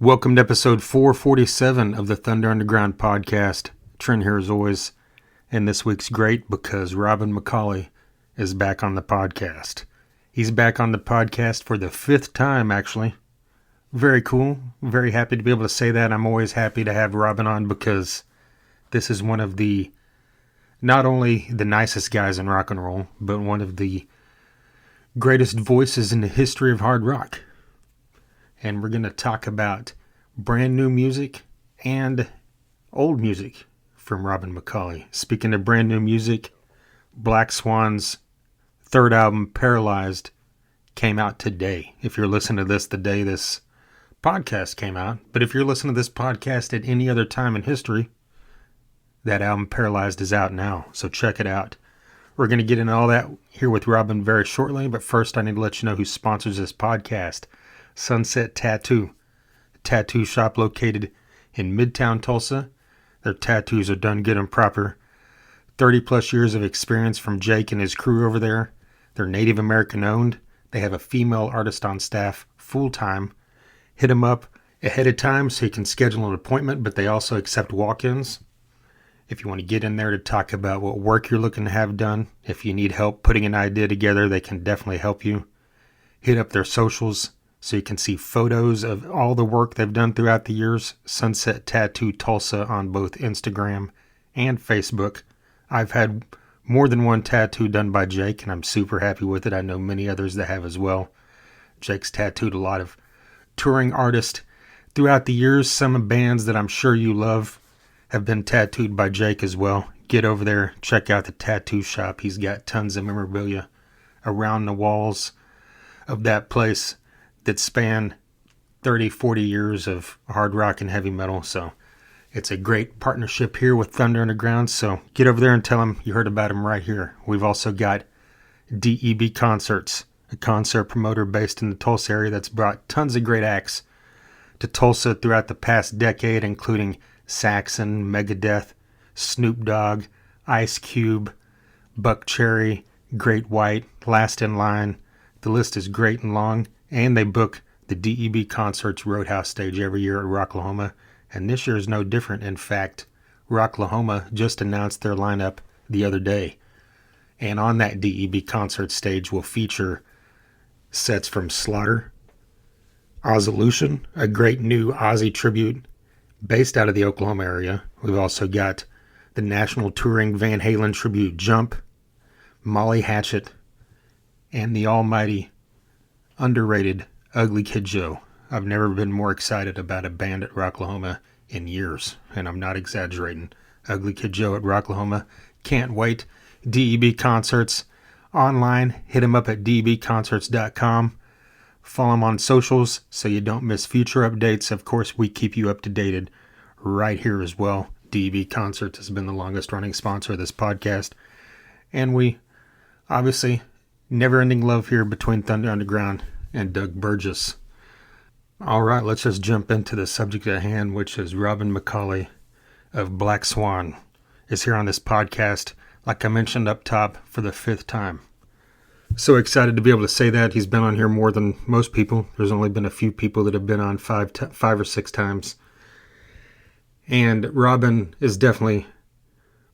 Welcome to episode 447 of the Thunder Underground podcast. Trent here as always, and this week's great because Robin McAuley is back on the podcast. He's back on the podcast for the fifth time, actually. Very cool. Very happy to be able to say that. I'm always happy to have Robin on because this is one of the, not only the nicest guys in rock and roll, but one of the greatest voices in the history of hard rock. And we're going to talk about brand new music and old music from Robin McAuley. Speaking of brand new music, Black Swan's third album, Paralyzed, came out today. If you're listening to this the day this podcast came out, but if you're listening to this podcast at any other time in history, that album Paralyzed is out now, so check it out. We're going to get into all that here with Robin very shortly, but first I need to let you know who sponsors this podcast. Sunset Tattoo, a tattoo shop located in Midtown Tulsa. Their tattoos are done good and proper. 30 plus years of experience from Jake and his crew over there. They're Native American owned. They have a female artist on staff full time. Hit them up ahead of time so you can schedule an appointment, but they also accept walk-ins. If you want to get in there to talk about what work you're looking to have done, if you need help putting an idea together, they can definitely help you. Hit up their socials so you can see photos of all the work they've done throughout the years. Sunset Tattoo Tulsa on both Instagram and Facebook. I've had more than one tattoo done by Jake, and I'm super happy with it. I know many others that have as well. Jake's tattooed a lot of touring artists throughout the years. Some bands that I'm sure you love have been tattooed by Jake as well. Get over there, check out the tattoo shop. He's got tons of memorabilia around the walls of that place that span 30, 40 years of hard rock and heavy metal. So it's a great partnership here with Thunder Underground. So get over there and tell them you heard about them right here. We've also got DEB Concerts, a concert promoter based in the Tulsa area that's brought tons of great acts to Tulsa throughout the past decade, including Saxon, Megadeth, Snoop Dogg, Ice Cube, Buck Cherry, Great White, Last in Line. The list is great and long. And they book the DEB Concerts Roadhouse stage every year at Rocklahoma. And this year is no different. In fact, Rocklahoma just announced their lineup the other day. And on that DEB concert stage will feature sets from Slaughter, Ozolution, a great new Ozzy tribute based out of the Oklahoma area. We've also got the national touring Van Halen tribute Jump, Molly Hatchet, and the almighty underrated Ugly Kid Joe. I've never been more excited about a band at Rocklahoma in years, and I'm not exaggerating. Ugly Kid Joe at Rocklahoma. Can't wait. DEB Concerts online. Hit them up at debconcerts.com. Follow them on socials so you don't miss future updates. Of course, we keep you up to date right here as well. DEB Concerts has been the longest running sponsor of this podcast, and we obviously never-ending love here between Thunder Underground and Doug Burgess. All right, let's just jump into the subject at hand, which is Robin McAuley of Black Swan is here on this podcast, like I mentioned up top, for the fifth time. So excited to be able to say that. He's been on here more than most people. There's only been a few people that have been on five or six times. And Robin is definitely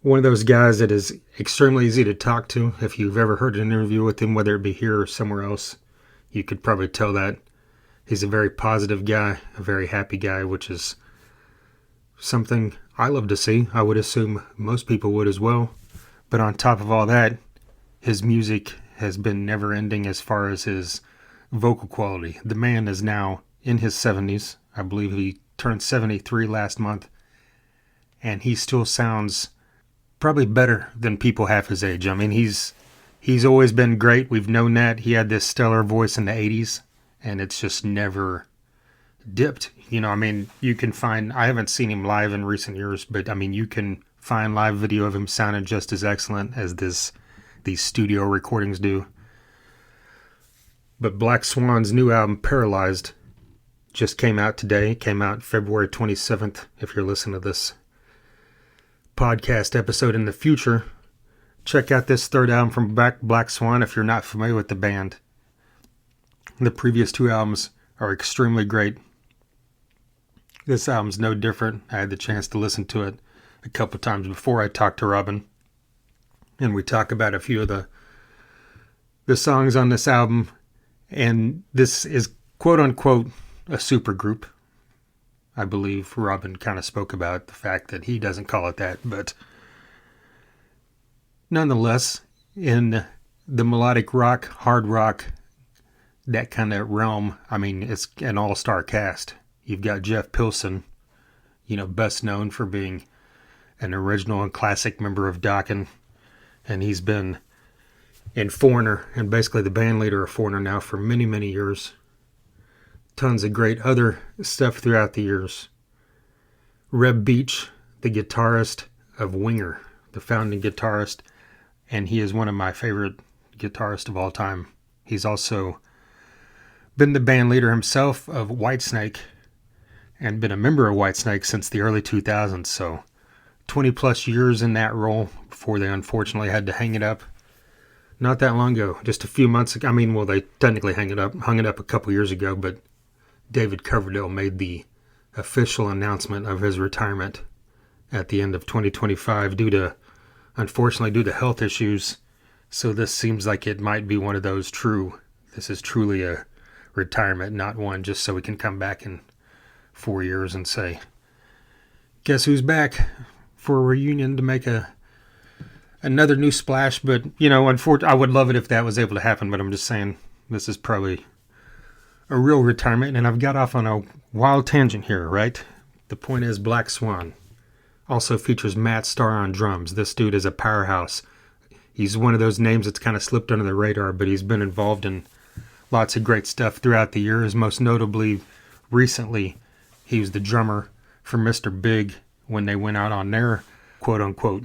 one of those guys that is extremely easy to talk to. If you've ever heard an interview with him, whether it be here or somewhere else, you could probably tell that. He's a very positive guy, a very happy guy, which is something I love to see. I would assume most people would as well. But on top of all that, his music has been never ending as far as his vocal quality. The man is now in his 70s. I believe he turned 73 last month. And he still sounds probably better than people half his age. I mean, he's always been great. We've known that. He had this stellar voice in the 80s, and it's just never dipped. You know, I mean, you can find, I haven't seen him live in recent years, but I mean, you can find live video of him sounding just as excellent as these studio recordings do. But Black Swan's new album, Paralyzed, just came out today. Came out February 27th, if you're listening to this podcast episode in the future. Check out this third album from Black Swan if you're not familiar with the band. The previous two albums are extremely great. This album's no different. I had the chance to listen to it a couple times before I talked to Robin, and we talk about a few of the songs on this album. And this is quote unquote a super group. I believe Robin kind of spoke about the fact that he doesn't call it that, but nonetheless, in the melodic rock, hard rock, that kind of realm, I mean, it's an all-star cast. You've got Jeff Pilson, best known for being an original and classic member of Dokken, and he's been in Foreigner and basically the band leader of Foreigner now for many, many years. Tons of great other stuff throughout the years. Reb Beach, the guitarist of Winger, the founding guitarist, and he is one of my favorite guitarists of all time. He's also been the band leader himself of Whitesnake and been a member of Whitesnake since the early 2000s, so 20 plus years in that role before they unfortunately had to hang it up. Not that long ago, just a few months ago. I mean, well, they technically hung it up a couple years ago, but David Coverdale made the official announcement of his retirement at the end of 2025 unfortunately due to health issues. So this seems like it might be one of those this is truly a retirement, not one just so we can come back in 4 years and say, guess who's back for a reunion to make another new splash. But, unfortunately, I would love it if that was able to happen, but I'm just saying this is probably a real retirement, and I've got off on a wild tangent here, right? The point is Black Swan also features Matt Starr on drums. This dude is a powerhouse. He's one of those names that's kind of slipped under the radar, but he's been involved in lots of great stuff throughout the years. Most notably, recently, he was the drummer for Mr. Big when they went out on their quote-unquote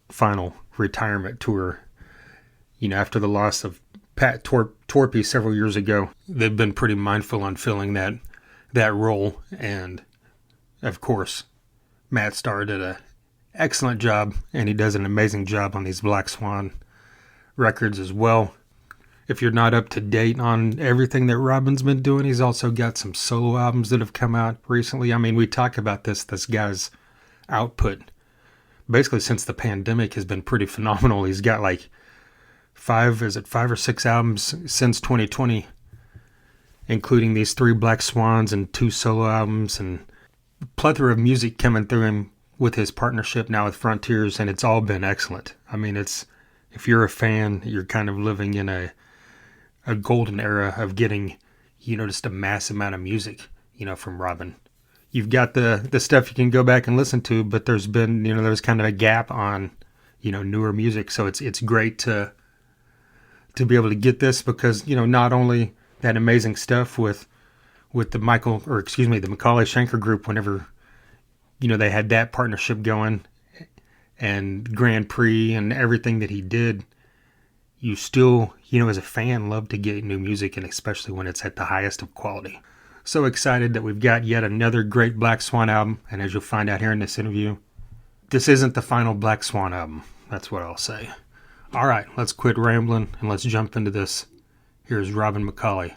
final retirement tour. After the loss of Pat Torpy several years ago, they've been pretty mindful on filling that role. And, of course, Matt Starr did an excellent job, and he does an amazing job on these Black Swan records as well. If you're not up to date on everything that Robin's been doing, he's also got some solo albums that have come out recently. I mean, we talk about this guy's output basically since the pandemic has been pretty phenomenal. He's got like 5 or 6 albums since 2020, including these 3 Black Swans and 2 solo albums, and a plethora of music coming through him with his partnership now with Frontiers, and it's all been excellent. I mean, if you're a fan, you're kind of living in a golden era of getting, just a mass amount of music, from Robin. You've got the stuff you can go back and listen to, but there's been, there's kind of a gap on, newer music. So it's great to be able to get this because, not only that amazing stuff with the McAuley Schenker group whenever, they had that partnership going and Grand Prix and everything that he did, you still, as a fan, love to get new music, and especially when it's at the highest of quality. So excited that we've got yet another great Black Swan album, and as you'll find out here in this interview, this isn't the final Black Swan album. That's what I'll say. All right, let's quit rambling and let's jump into this. Here's Robin McAuley.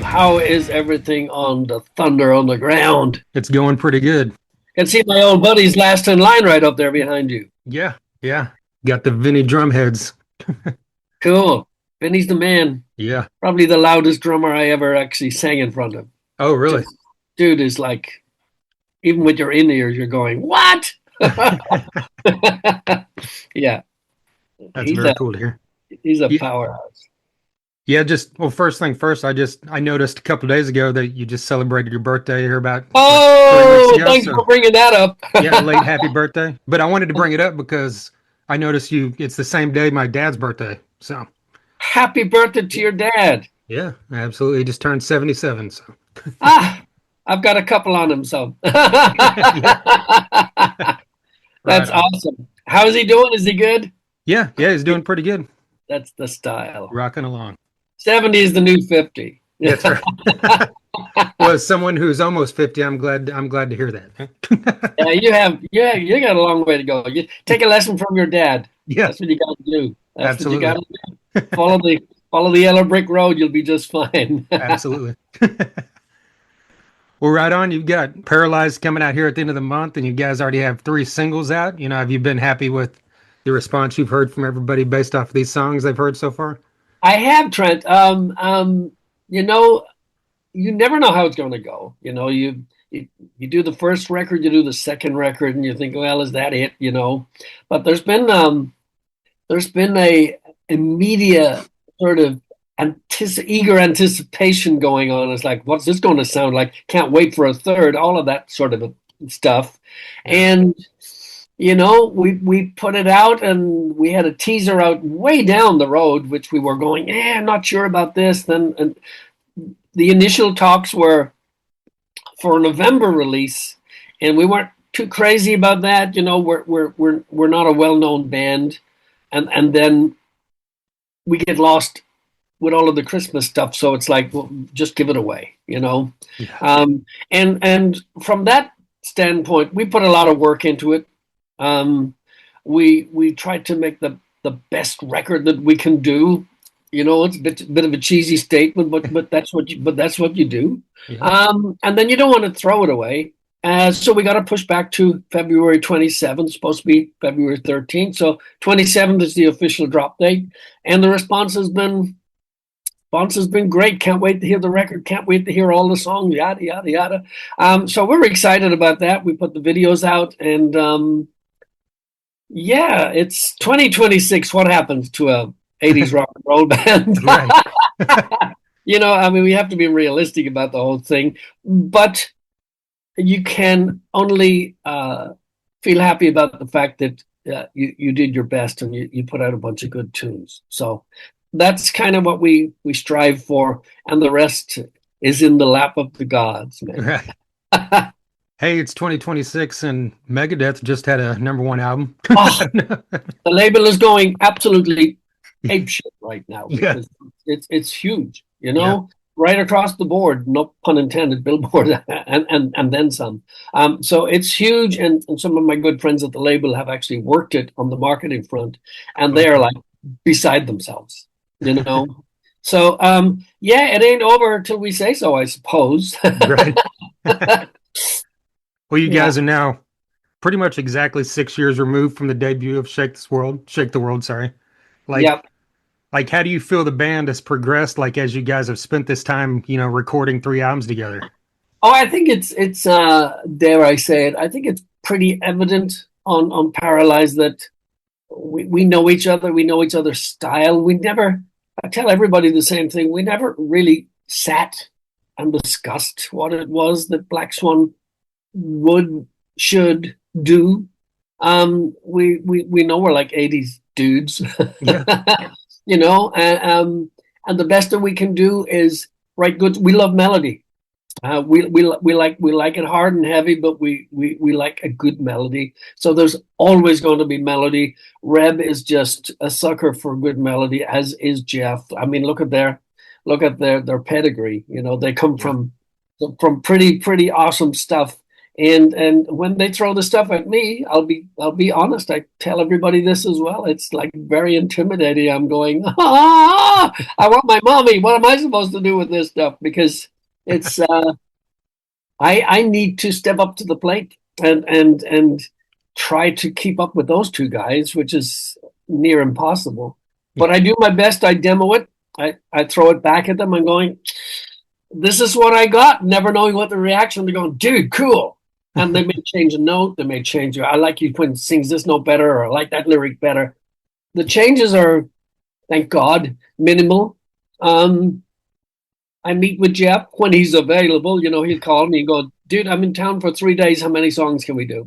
How is everything on the Thunder on the Ground? It's going pretty good. Can see my old buddy's last in line right up there behind you. Yeah. Got the Vinny drum heads. Cool. Vinny's the man. Yeah. Probably the loudest drummer I ever actually sang in front of. Oh, really? Dude is like, even with your in-ears, you're going, what? Yeah. That's very cool to hear. He's a powerhouse. Yeah, first thing first, I noticed a couple of days ago that you just celebrated your birthday here about 3 weeks ago. Thanks for bringing that up. Yeah, late happy birthday. But I wanted to bring it up because I noticed it's the same day my dad's birthday. So happy birthday to your dad. Yeah, absolutely. He just turned 77. So I've got a couple on him, so That's awesome. How is he doing? Is he good? Yeah, yeah, he's doing pretty good. That's the style. Rocking along. 70 is the new 50. That's right. Well, as someone who's almost 50, I'm glad to hear that. Yeah, you got a long way to go. You take a lesson from your dad. Yeah, That's what you got to do. That's what you got absolutely. to do. Follow the yellow brick road. You'll be just fine. Absolutely. Well, right on. You've got Paralyzed coming out here at the end of the month, and you guys already have 3 singles out. Have you been happy with the response you've heard from everybody based off of these songs they've heard so far? I have, Trent. You know, you never know how it's going to go. You do the first record, you do the second record, and you think, well, is that it? But there's been a media sort of eager anticipation going on. It's like, what's this going to sound like? Can't wait for a third. All of that sort of stuff, and we put it out, and we had a teaser out way down the road, which we were going, I'm not sure about this. Then, and the initial talks were for a November release, and we weren't too crazy about that. We're not a well-known band, and then we get lost with all of the Christmas stuff. So it's like, well, just give it away. Yeah. And from that standpoint, we put a lot of work into it. We tried to make the best record that we can do. It's a bit of a cheesy statement, but that's what you do. Yeah. And then you don't want to throw it away. So we got to push back to February 27th, supposed to be February 13th. So 27th is the official drop date, and the response has been great. Can't wait to hear the record. Can't wait to hear all the songs. Yada yada yada. So we're excited about that. We put the videos out, and yeah, it's 2026. What happens to a 80s rock and roll band? Right. We have to be realistic about the whole thing, but you can only feel happy about the fact that you did your best, and you put out a bunch of good tunes. So that's kind of what we strive for, and the rest is in the lap of the gods, man. Right. Hey, it's 2026, and Megadeth just had a #1 album. Oh, the label is going absolutely apeshit right now because it's huge, right across the board, no pun intended, Billboard and then some. So it's huge, and some of my good friends at the label have actually worked it on the marketing front, and they are like beside themselves, So yeah, it ain't over till we say so, I suppose. Right. Well, you guys are now pretty much exactly 6 years removed from the debut of Shake the World, sorry. Yep. Like, how do you feel the band has progressed, like, as you guys have spent this time, recording 3 albums together? Oh, I think it's dare I say it, I think it's pretty evident on Paralyzed that we know each other, we know each other's style. I tell everybody the same thing. We never really sat and discussed what it was that Black Swan should do. We know we're like 80s dudes. Yeah. And the best that we can do is write good. We love melody. We like it hard and heavy, but we like a good melody. So there's always going to be melody. Reb is just a sucker for good melody, as is Jeff. I mean, look at their pedigree. They come from pretty awesome stuff. And when they throw the stuff at me, I'll be honest. I tell everybody this as well. It's like very intimidating. I'm going, I want my mommy. What am I supposed to do with this stuff? Because it's I need to step up to the plate and try to keep up with those two guys, which is near impossible. But I do my best. I demo it. I throw it back at them. I'm going, this is what I got, never knowing what the reaction. They're going, dude, cool. And they may change a note. They may change. I like you when sings this note better, or I like that lyric better. The changes are, thank God, minimal. I meet with Jeff when he's available. He'll call me and go, dude, I'm in town for 3 days. How many songs can we do?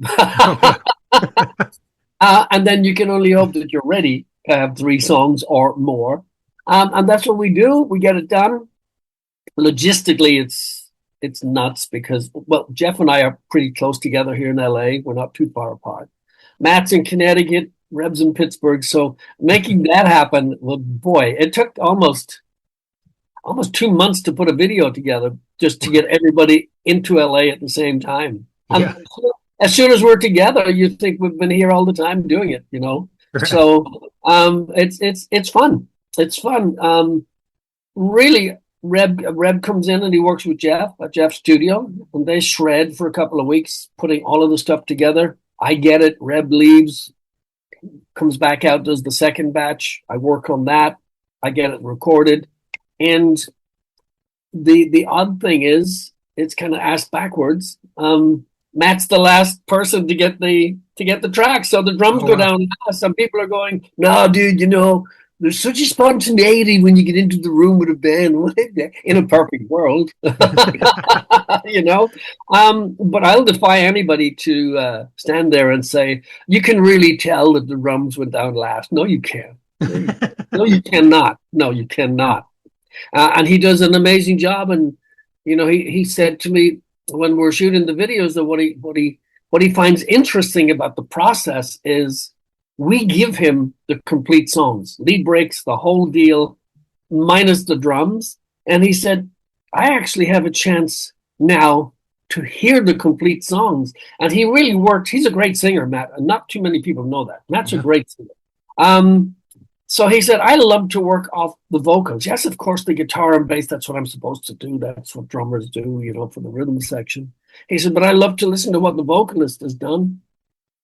And then you can only hope that you're ready to have 3 songs or more. And that's what we do. We get it done. Logistically, it's nuts because, well, Jeff and I are pretty close together here in LA. We're not too far apart. Matt's in Connecticut, Reb's in Pittsburgh. So making that happen, well, boy, it took almost 2 months to put a video together just to get everybody into LA at the same time. Yeah. And as soon as we're together, you think we've been here all the time doing it, you know. Right. So it's fun. It's fun. Really, Reb comes in and he works with Jeff at Jeff's studio, and they shred for a couple of weeks, putting all of the stuff together. I get it. Reb leaves, comes back out, does the second batch. I work on that. I get it recorded. And the odd thing is, it's kind of asked backwards. Matt's the last person to get the track, so the drums go down last. Some people are going, "No, dude, you know, there's such a spontaneity when you get into the room with a band." In a perfect world, you know. But I'll defy anybody to stand there and say you can really tell that the drums went down last. No, you can't. No, you cannot. No, you cannot. And he does an amazing job. And you know, he said to me when we're shooting the videos that what he finds interesting about the process is we give him the complete songs, lead breaks, the whole deal, minus the drums. And he said, I actually have a chance now to hear the complete songs. And he really worked. He's a great singer, Matt, and not too many people know that. Matt's a great singer. So he said, I love to work off the vocals. Yes, of course, the guitar and bass, that's what I'm supposed to do. That's what drummers do, you know, for the rhythm section. He said, but I love to listen to what the vocalist has done.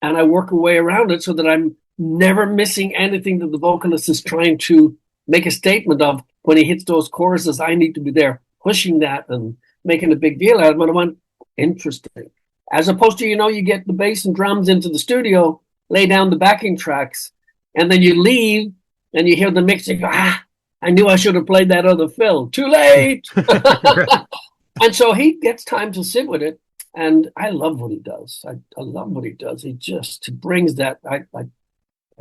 And I work a way around it so that I'm never missing anything that the vocalist is trying to make a statement of. When he hits those choruses, I need to be there pushing that and making a big deal out of it. And I went, interesting. As opposed to, you know, you get the bass and drums into the studio, lay down the backing tracks, and then you leave, and you hear the mix, you go, I knew I should have played that other fill. Too late. And so he gets time to sit with it. And I love what he does. I love what he does. He brings that, I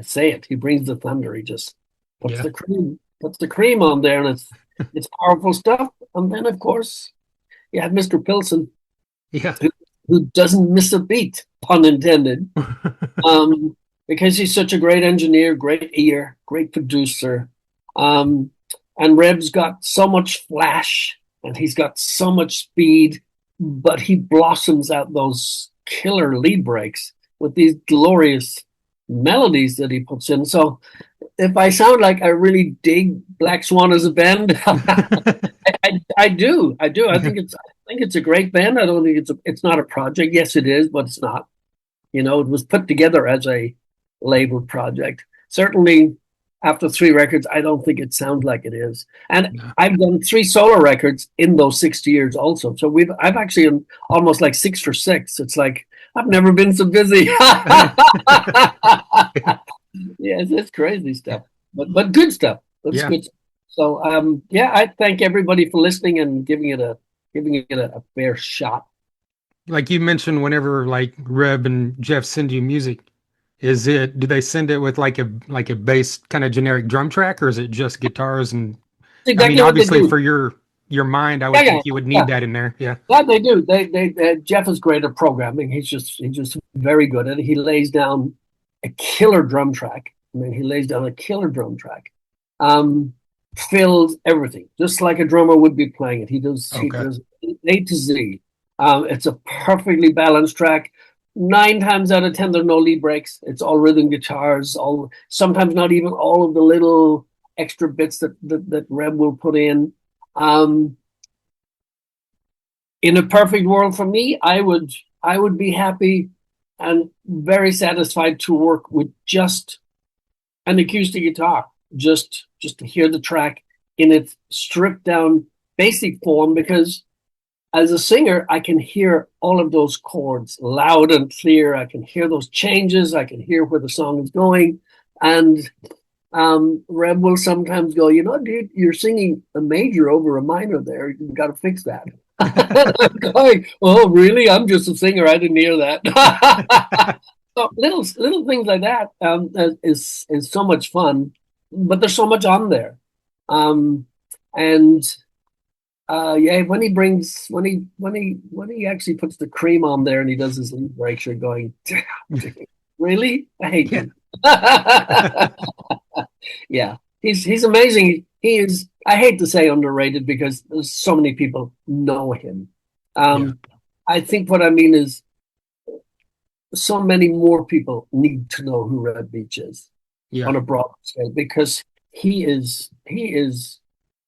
say it, he brings the thunder. He just puts the cream on there, and it's powerful stuff. And then, of course, you have Mr. Pilson, who doesn't miss a beat, pun intended. Because he's such a great engineer, great ear, great producer. And Reb's got so much flash and he's got so much speed, but he blossoms out those killer lead breaks with these glorious melodies that he puts in. So if I sound like I really dig Black Swan as a band, I do. I think it's a great band. I don't think it's not a project. Yes, it is, but it's not. You know, it was put together as a label project. Certainly after 3 records, I don't think it sounds like it is. And I've done 3 solo records in those 60 years also. So I've actually almost like 6 for 6. It's like I've never been so busy. Yes, it's crazy stuff. But good stuff. It's good stuff. So I thank everybody for listening and giving it a fair shot. Like you mentioned, whenever like Reb and Jeff send you music, do they send it with like a bass kind of generic drum track, or is it just guitars? And exactly, I mean, obviously for your mind, I would think you would need that in there. Yeah, they do. Jeff is great at programming. He's just very good at it. He lays down a killer drum track. Fills everything, just like a drummer would be playing it. He does A to Z. It's a perfectly balanced track. 9 times out of 10, there are no lead breaks. It's all rhythm guitars, sometimes not even all of the little extra bits that Reb will put in. In a perfect world for me, I would be happy and very satisfied to work with just an acoustic guitar, just to hear the track in its stripped down basic form, because as a singer, I can hear all of those chords loud and clear. I can hear those changes. I can hear where the song is going. And Reb will sometimes go, you know, dude, you're singing a major over a minor there. You've got to fix that. I'm going, oh, really? I'm just a singer. I didn't hear that. So little things like that is so much fun, but there's so much on there. When he actually puts the cream on there and he does his lead breaks, you're going, Really? I hate Yeah. him. Yeah, he's amazing. He is. I hate to say underrated because there's so many people know him. Yeah. I think what I mean is so many more people need to know who Red Beach is Yeah. on a broad scale because he is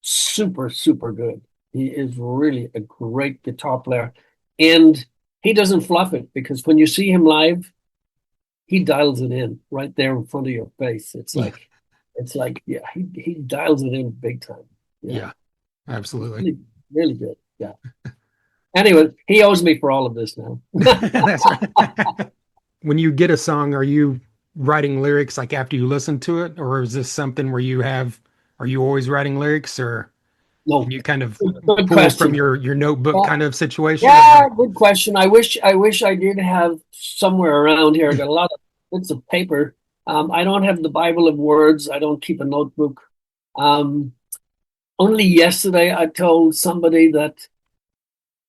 super good. He is really a great guitar player, and he doesn't fluff it because when you see him live, he dials it in right there in front of your face. Yeah. It's like yeah, he dials it in big time. Yeah, Yeah. Absolutely. really really good. Yeah. Anyway, he owes me for all of this now. That's right. When you get a song, are you writing lyrics like after you listen to it, or is this something where are you always writing lyrics, or can No, you kind of good pull from question. your notebook Yeah, kind of situation, or yeah, how? good question. I wish I did have somewhere around here. I got a lot of bits of paper. I don't have the Bible of words. I don't keep a notebook. Um, Only yesterday I told somebody that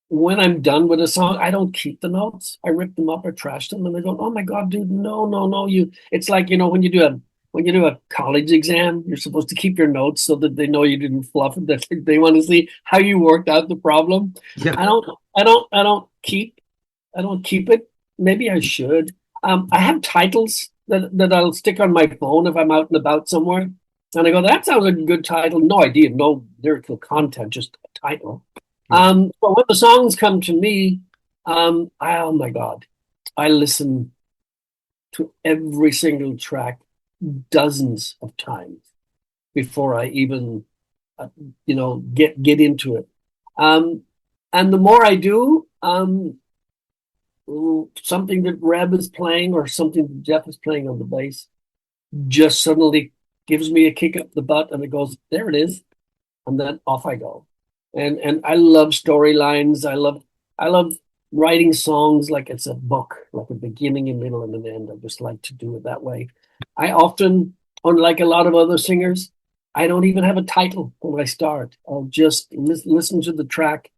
when I'm done with a song, I don't keep the notes. I rip them up or trash them, and they go, "Oh my God, dude, no, no, no!" It's like when you do a college exam, you're supposed to keep your notes so that they know you didn't fluff it. That they want to see how you worked out the problem. Yeah. I don't, I don't keep it. Maybe I should. I have titles that I'll stick on my phone if I'm out and about somewhere, and I go, "That sounds like a good title." No idea, no lyrical content, just a title. Yeah. But when the songs come to me, oh my God, I listen to every single track dozens of times before I even, uh, get into it. Um, and the more I do, something that Reb is playing or something that Jeff is playing on the bass just suddenly gives me a kick up the butt, and it goes, there it is, and then off I go. And I love storylines. I love writing songs like it's a book, like a beginning, a middle, and an end. I just like to do it that way. I often, unlike a lot of other singers, I don't even have a title when I start. I'll just listen to the track.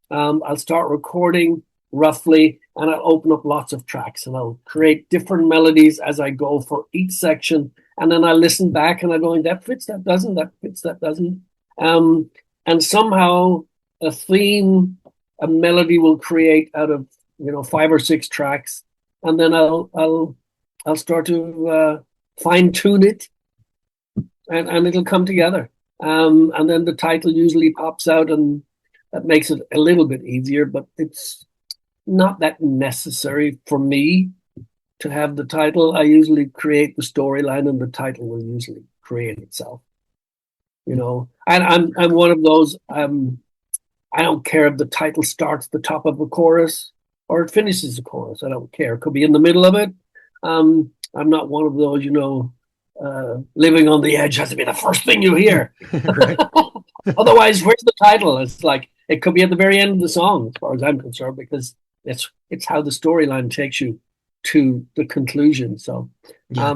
I'll start recording roughly, and I'll open up lots of tracks, and I'll create different melodies as I go for each section. And then I listen back, and I'm going, that fits, that doesn't, that fits, that doesn't. Um, and somehow a theme, a melody will create out of 5 or 6 tracks, and then I'll start to fine tune it, and it'll come together. And then the title usually pops out, and that makes it a little bit easier, but it's not that necessary for me to have the title. I usually create the storyline, and the title will usually create itself. And I'm one of those. I don't care if the title starts at the top of a chorus or it finishes the chorus. I don't care. It could be in the middle of it. I'm not one of those, living on the edge has to be the first thing you hear. Right. Otherwise, where's the title? It's like it could be at the very end of the song, as far as I'm concerned, because it's how the storyline takes you to the conclusion. So Yeah.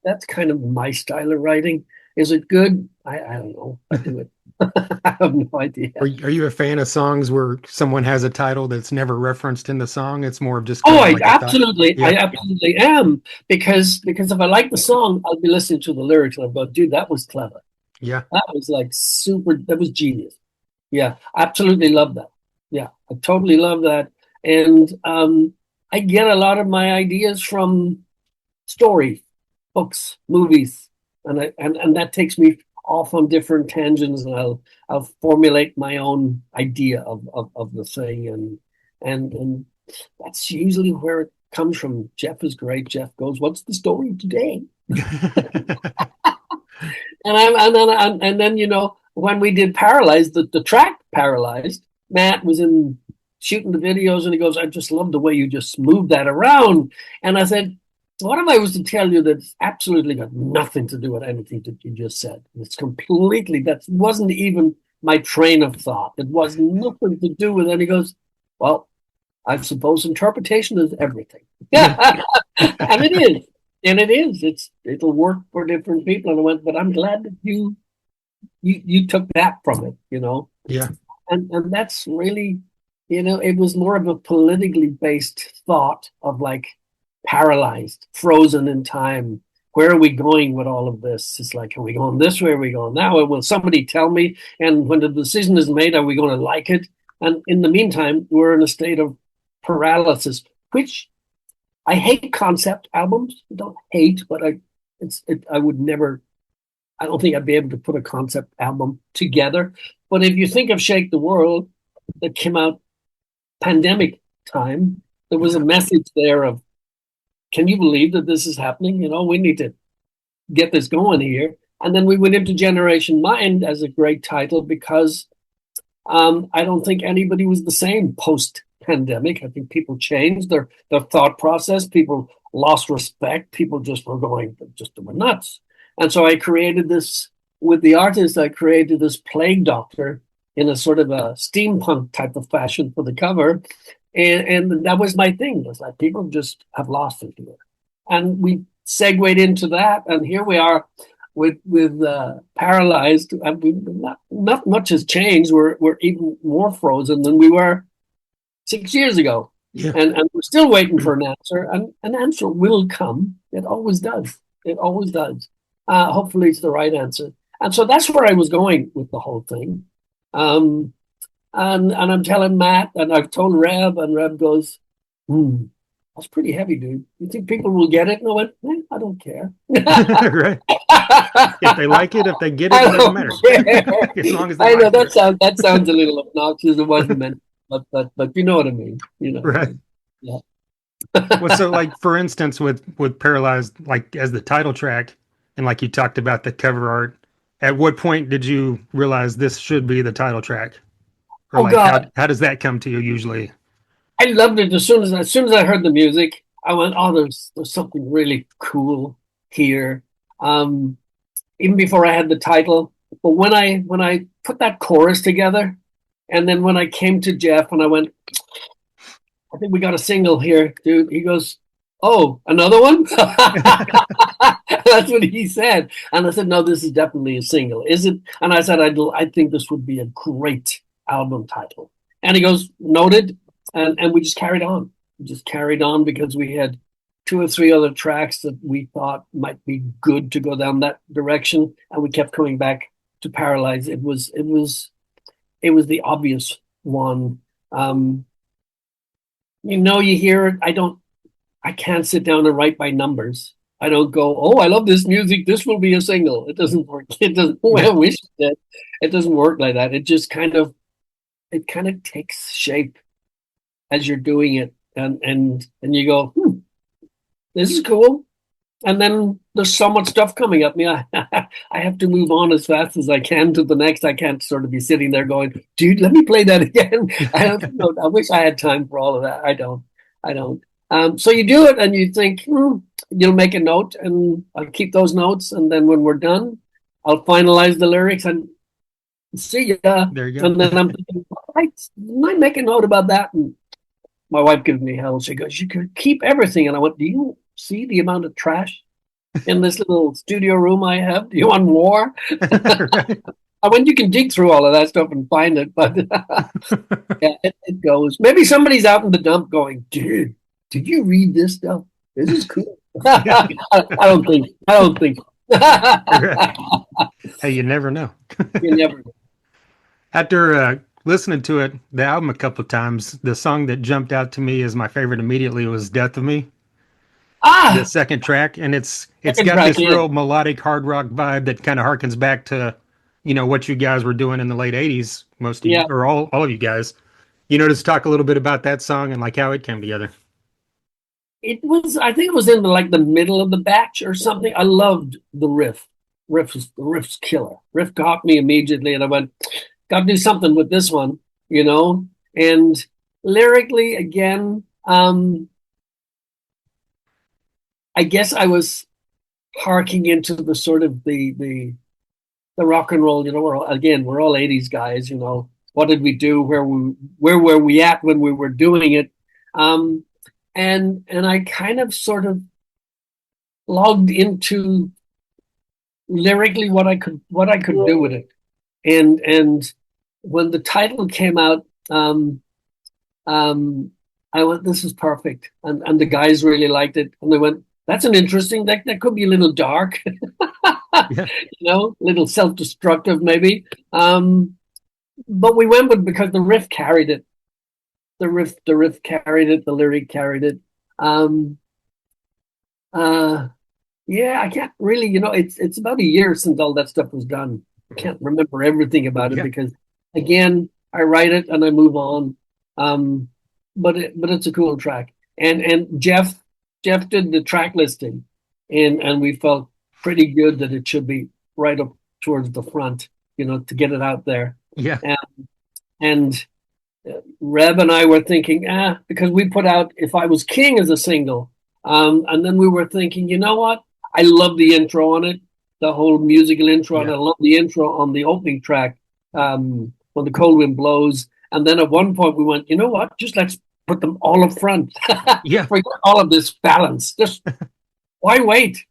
that's kind of my style of writing. Is it good? I don't know. I do it. I have no idea. Are you a fan of songs where someone has a title that's never referenced in the song? It's more of just Oh, kind of I like a thought. absolutely, I Yeah. absolutely am because if I like the song, I'll be listening to the lyrics and I'll go, dude, that was clever. Yeah. That was like super. That was genius. Yeah, absolutely love that. Yeah, I totally love that. And I get a lot of my ideas from stories, books, movies, and that takes me off on different tangents, and I'll formulate my own idea of the thing, and that's usually where it comes from. Jeff is great. Jeff goes, "What's the story today?" And then when we did Paralyzed, the track Paralyzed, Matt was in shooting the videos, and he goes, "I just love the way you just moved that around." And I said, what if I was to tell you that's absolutely got nothing to do with anything that you just said? It's completely, that wasn't even my train of thought. It was nothing to do with it. And he goes, well, I suppose interpretation is everything. Yeah. Yeah. And it is. And it is. It'll work for different people. And I went, but I'm glad that you took that from it. Yeah. And that's really, it was more of a politically based thought of like, paralyzed, frozen in time. Where are we going with all of this? It's like, are we going this way? Are we going that way? Will somebody tell me? And when the decision is made, are we going to like it? And in the meantime, we're in a state of paralysis, which I hate concept albums. I don't hate, but I would never, I don't think I'd be able to put a concept album together. But if you think of Shake the World that came out pandemic time, there was a message there of, can you believe that this is happening? We need to get this going here. And then we went into Generation Mind as a great title because I don't think anybody was the same post-pandemic. I think people changed their thought process. People lost respect. People just were nuts. And so I created this, with the artist, I created this plague doctor in a sort of a steampunk type of fashion for the cover. And that was my thing. It was like, people just have lost it here. And we segued into that. And here we are with Paralyzed. Not much has changed. We're even more frozen than we were 6 years ago. Yeah. And we're still waiting for an answer. And an answer will come. It always does. It always does. Hopefully it's the right answer. And so that's where I was going with the whole thing. And I'm telling Matt, and I've told Reb, and Reb goes, that's pretty heavy, dude. You think people will get it? And I went, I don't care. Right. If they like it, if they get it, it doesn't matter. As long as they I know like that sounds a little obnoxious. It wasn't meant, but you know what I mean. Right. Yeah. Well, so like for instance, with Paralyzed, like as the title track, and like you talked about the cover art, at what point did you realize this should be the title track? Or like God. how does that come to you usually? I loved it as soon as I heard the music. I went, oh, there's something really cool here. Even before I had the title, but when I put that chorus together, and then when I came to Jeff and I went, I think we got a single here, dude. He goes, oh, another one? That's what he said. And I said, no, this is definitely a single. Is it? And I said, I think this would be a great album title. And he goes, noted. And we just carried on. We just carried on because we had 2 or 3 other tracks that we thought might be good to go down that direction. And we kept coming back to Paralyze. It was the obvious one. You hear it. I can't sit down and write by numbers. I don't go, oh, I love this music. This will be a single. It doesn't work. It doesn't. Oh, I wish it did. It doesn't work like that. It just kind of takes shape as you're doing it, and you go, this is cool. And then there's so much stuff coming at me. I have to move on as fast as I can to the next. I can't sort of be sitting there going, dude, let me play that again. I wish I had time for all of that. I don't. So you do it and you think, you'll make a note, and I'll keep those notes. And then when we're done, I'll finalize the lyrics and see ya. There you go. And then I'm thinking, I might make a note about that. And my wife gives me hell. She goes, you could keep everything. And I went, do you see the amount of trash in this little studio room I have? Do you want more? Right. I went, you can dig through all of that stuff and find it. But yeah, it goes. Maybe somebody's out in the dump going, dude, did you read this stuff? This is cool. I don't think. Right. Hey, you never know. You never know. After listening to it, the album a couple of times, the song that jumped out to me as my favorite immediately was "Death of Me." The second track, and it's got this real melodic hard rock vibe that kind of harkens back to, what you guys were doing in the late '80s. Most of you, or all of you guys. Just talk a little bit about that song and like how it came together. I think it was in the middle of the batch or something. I loved the riff. The riff's killer. Riff got me immediately, and I went, got to do something with this one, And lyrically, again, I guess I was harking into the sort of the rock and roll. We're all 80s guys. What did we do? Where were we at when we were doing it? And I kind of sort of logged into lyrically what I could do with it. And when the title came out, I I went, this is perfect. And the guys really liked it. And they went, that's an interesting, that could be a little dark, Yeah. a little self-destructive maybe. But we went with because the riff carried it. The riff carried it, the lyric carried it. Um, uh, yeah, I can't really, it's about a year since all that stuff was done. I can't remember everything about it Yeah. because again, I write it and I move on. Um, but it's a cool track. And Jeff did the track listing, and we felt pretty good that it should be right up towards the front, to get it out there. Yeah. And Reb and I were thinking, because we put out If I Was King as a single. And then we were thinking, you know what? I love the intro on it, the whole musical intro, and Yeah. I love the intro on the opening track, When the Cold Wind Blows. And then at one point we went, you know what? Just let's put them all up front. Yeah. Forget all of this balance. Just why wait?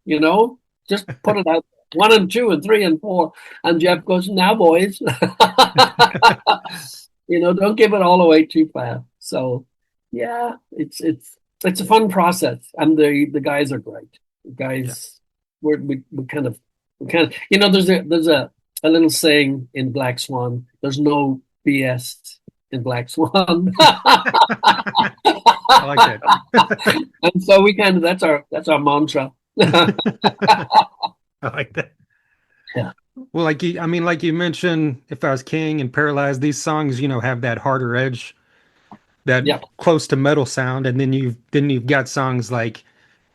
Just put it out. 1 and 2 and 3 and 4. And Jeff goes, now, boys. Don't give it all away too fast. So, yeah, it's a fun process, and the guys are great. The Yeah. guys, we kind of, there's a little saying in Black Swan. There's no BS in Black Swan, I like that. and so we kind of that's our mantra. I like that. Yeah. Well, like you mentioned, If I Was King and Paralyzed, these songs, have that harder edge, that Yeah. close to metal sound, and then you've got songs like,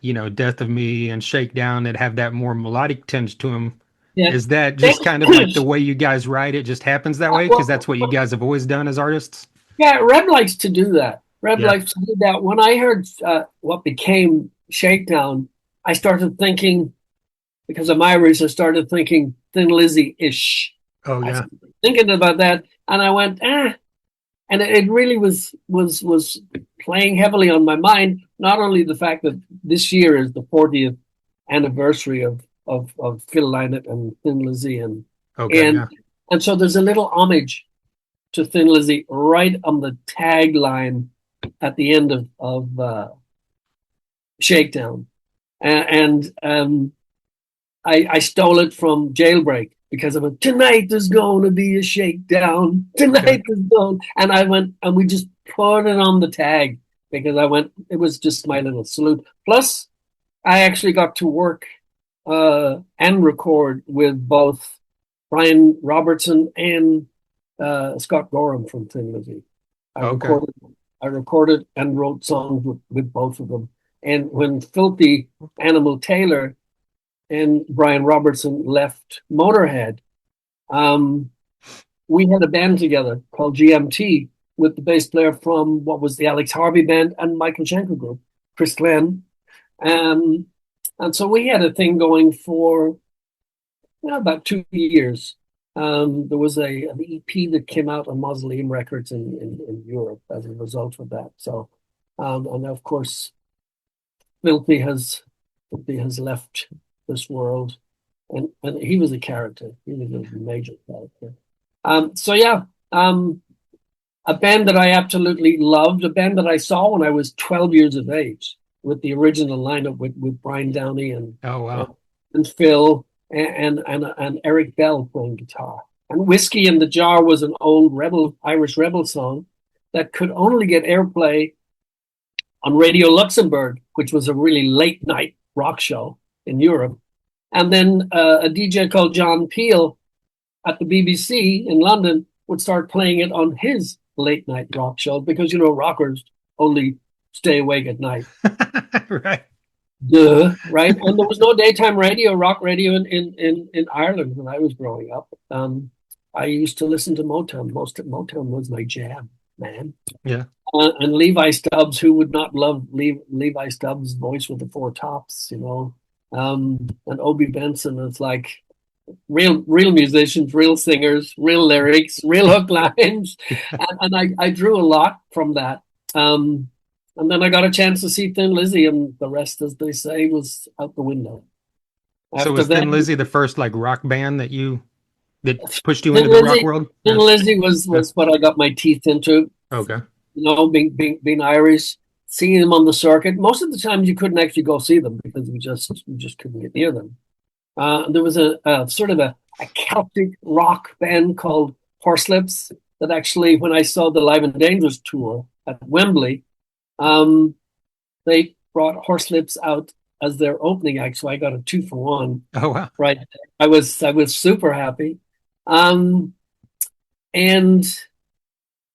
Death of Me and Shakedown that have that more melodic tinge to them. Yeah. Is that just kind of like the way you guys write it just happens that way? Because that's what you guys have always done as artists? Yeah, Reb likes to do that. Reb Yeah. likes to do that. When I heard what became Shakedown, I started thinking, because I'm Irish, I started thinking Thin Lizzy-ish. Oh, I yeah. started thinking about that, and I went, and it really was playing heavily on my mind. Not only the fact that this year is the 40th anniversary of Phil Lynott and Thin Lizzy, Okay, and yeah. and so there's a little homage to Thin Lizzy right on the tagline at the end of Shakedown, and I stole it from Jailbreak because I went, tonight there's going to be a shakedown. Tonight Okay. there's going, and I went and we just put it on the tag because I went. It was just my little salute. Plus, I actually got to work and record with both Brian Robertson and Scott Gorham from Thin Lizzy. I Okay. recorded, I recorded and wrote songs with both of them. And when Filthy Animal Taylor and Brian Robertson left Motorhead, we had a band together called GMT with the bass player from what was the Alex Harvey band and Michael Schenker group, Chris Glenn. Um, and so we had a thing going for about 2 years. There was an EP that came out on Mausoleum Records in Europe as a result of that. So, and of course, Filthy has left this world, and he was a character. He was a major character. So yeah, a band that I absolutely loved, a band that I saw when I was 12 years of age, with the original lineup with Brian Downey Oh, wow. and Phil and Eric Bell playing guitar. And Whiskey in the Jar was an old Irish rebel song that could only get airplay on Radio Luxembourg, which was a really late night rock show in Europe. And then a DJ called John Peel at the BBC in London would start playing it on his late night rock show because, rockers only stay awake at night. Right. Duh, right? And there was no daytime radio, rock radio in Ireland when I was growing up. I used to listen to Motown. Most of Motown was my jam, man. Yeah. And Levi Stubbs, who would not love Levi Stubbs' voice with the four tops, and Obie Benson. It's like real musicians, real singers, real lyrics, real hook lines, and I drew a lot from that. And then I got a chance to see Thin Lizzy, and the rest, as they say, was out the window. So After was that, Thin Lizzy the first like rock band that pushed you Thin into the rock Lizzy, world? Thin Yeah. Lizzy was Yeah. what I got my teeth into. Okay. Being Irish, seeing them on the circuit. Most of the times you couldn't actually go see them because we just couldn't get near them. There was a sort of a Celtic rock band called Horselips that actually, when I saw the Live and Dangerous tour at Wembley, they brought Horselips out as their opening act, so I got a 2-for-1. Oh wow. Right, I was super happy, and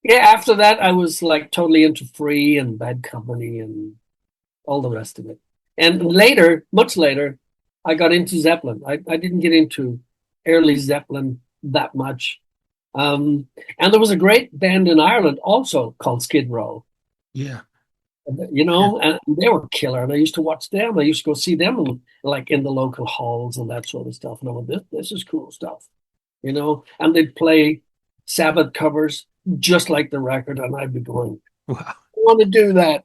yeah, after that I was like totally into Free and Bad Company and all the rest of it. And later, much later, I got into Zeppelin. I didn't get into early Zeppelin that much. And there was a great band in Ireland also called Skid Row. Yeah. And they were killer. And I used to watch them. I used to go see them like in the local halls and that sort of stuff. And I went, this is cool stuff, And they'd play Sabbath covers just like the record, and I'd be going, wow. I want to do that.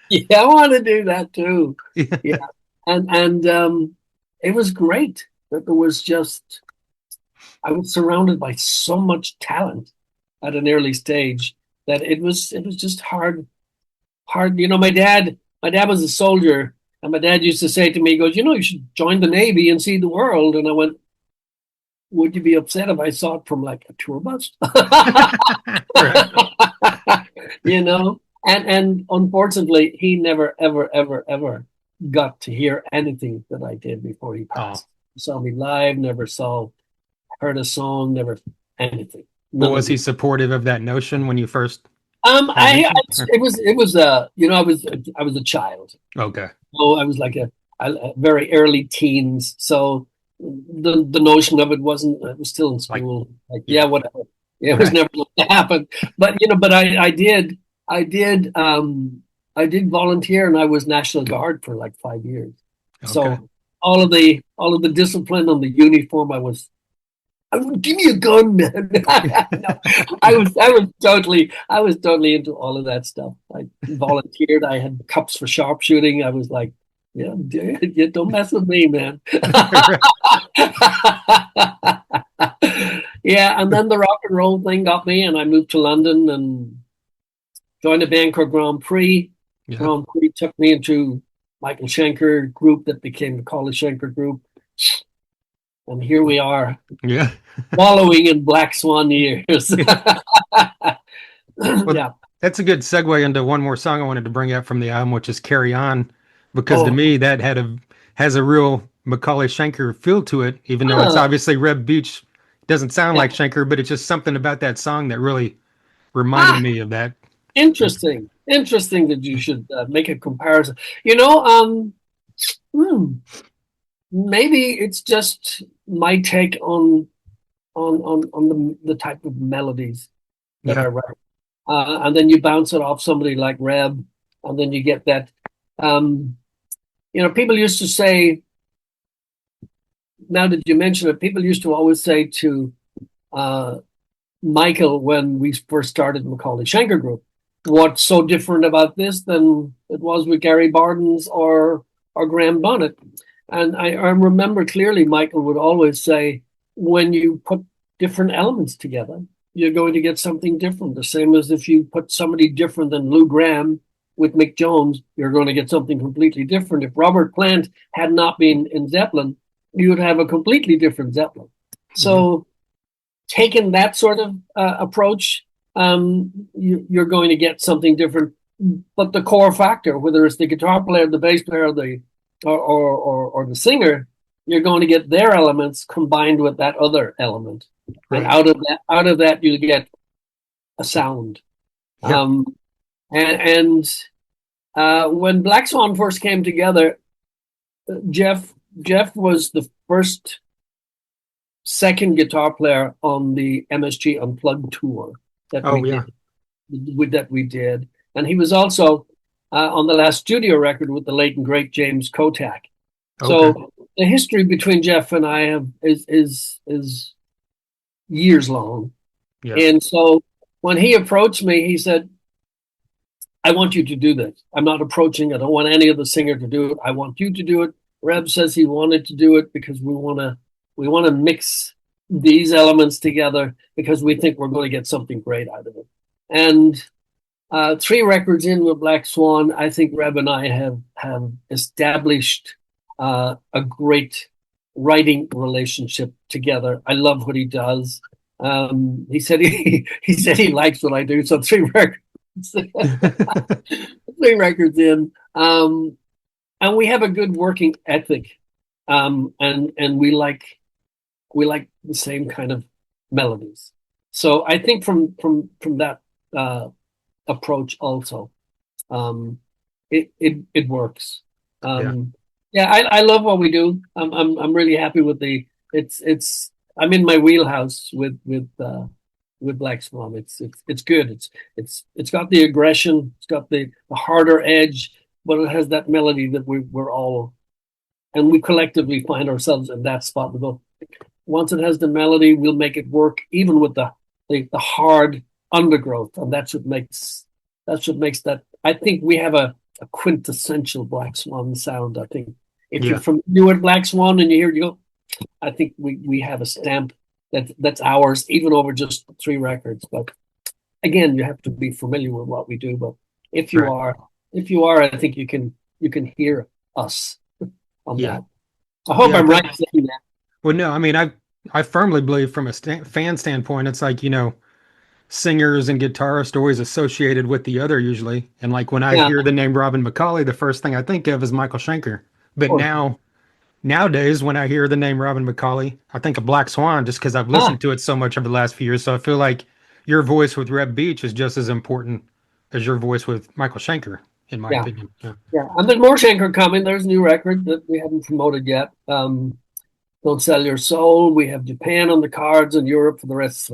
Yeah, I want to do that too. Yeah. And it was great that there was I was surrounded by so much talent at an early stage that it was just hard. My dad was a soldier, and my dad used to say to me, he goes, you should join the Navy and see the world. And I went, would you be upset if I saw it from like a tour bus? And unfortunately, he never, ever, ever, ever got to hear anything that I did before he passed. He saw me live, heard a song, never anything. But was he supportive of that notion when you first? It was I was a child. Okay. So I was like a very early teens. So the notion of it I was still in school. Yeah, whatever. It was never going to happen. But I did volunteer, and I was National Guard for like 5 years. Okay. So all of the discipline on the uniform, I would give me a gun, man. I was totally into all of that stuff. I volunteered. I had cups for sharpshooting. I was like, yeah, don't mess with me, man. Yeah, and then the rock and roll thing got me, and I moved to London and joined a band called Grand Prix. Yeah. Grand Prix took me into Michael Schenker group that became the McAuley Schenker group. And here we are, wallowing in Black Swan years. Well, yeah, that's a good segue into one more song I wanted to bring up from the album, which is "Carry On," because to me that has a real McAuley Schenker feel to it, even though it's obviously Reb Beach. It doesn't sound like Schenker, but it's just something about that song that really reminded me of that. Interesting that you should make a comparison. Maybe it's just my take on the type of melodies that I write, and then you bounce it off somebody like Reb, and then you get that. People used to say. Now that you mention it, people used to always say to Michael when we first started McAuley Schenker Group, "What's so different about this than it was with Gary Barden's or Graham Bonnet?" And I remember clearly Michael would always say, when you put different elements together, you're going to get something different. The same as if you put somebody different than Lou Gramm with Mick Jones, you're going to get something completely different. If Robert Plant had not been in Zeppelin, you would have a completely different Zeppelin. So taking that sort of approach, you're going to get something different. But the core factor, whether it's the guitar player, the bass player, or the singer, you're going to get their elements combined with that other element, and out of that you get a sound. Yep. When Black Swan first came together, Jeff was the second guitar player on the MSG Unplugged tour that we did, and he was also on the last studio record with the late and great James Kotak. Okay. So the history between Jeff and I is years long. Yes. And so when he approached me, he said, "I want you to do this. I'm not approaching. I don't want any other singer to do it. I want you to do it." Reb says he wanted to do it because we want to mix these elements together because we think we're going to get something great out of it. And 3 records in with Black Swan, I think Reb and I have established a great writing relationship together. I love what he does. He said he said he likes what I do. So 3 records, 3 records in, and we have a good working ethic, and we like the same kind of melodies. So I think from that approach also, um, it works. Yeah. Yeah, I love what we do. I'm really happy with the. It's I'm in my wheelhouse with Black Swan. It's good. It's got the aggression. It's got the harder edge, but it has that melody that we're all, and we collectively find ourselves in that spot. We go, once it has the melody, we'll make it work, even with the hard undergrowth, and that's what makes that. I think we have a quintessential Black Swan sound. I think if you're Yeah. familiar with Black Swan and you hear it, you go, I think we have a stamp that's ours, even over just 3 records. But again, you have to be familiar with what we do. But if you Right. are, if you are, I think you can hear us on Yeah. that. I hope Yeah. I'm right saying that. Well, no, I mean, I firmly believe from a fan standpoint, it's like, singers and guitarists are always associated with the other usually. And like when I Yeah, hear the name Robin McAuley, the first thing I think of is Michael Schenker. of But course. nowadays, when I hear the name Robin McAuley, I think of Black Swan just because I've Ah, listened to it so much over the last few years. So I feel like your voice with Reb Beach is just as important as your voice with Michael Schenker, in my yeah, opinion. Yeah. yeah. And there's more Schenker coming. There's a new record that we haven't promoted yet. Don't Sell Your Soul. We have Japan on the cards and Europe for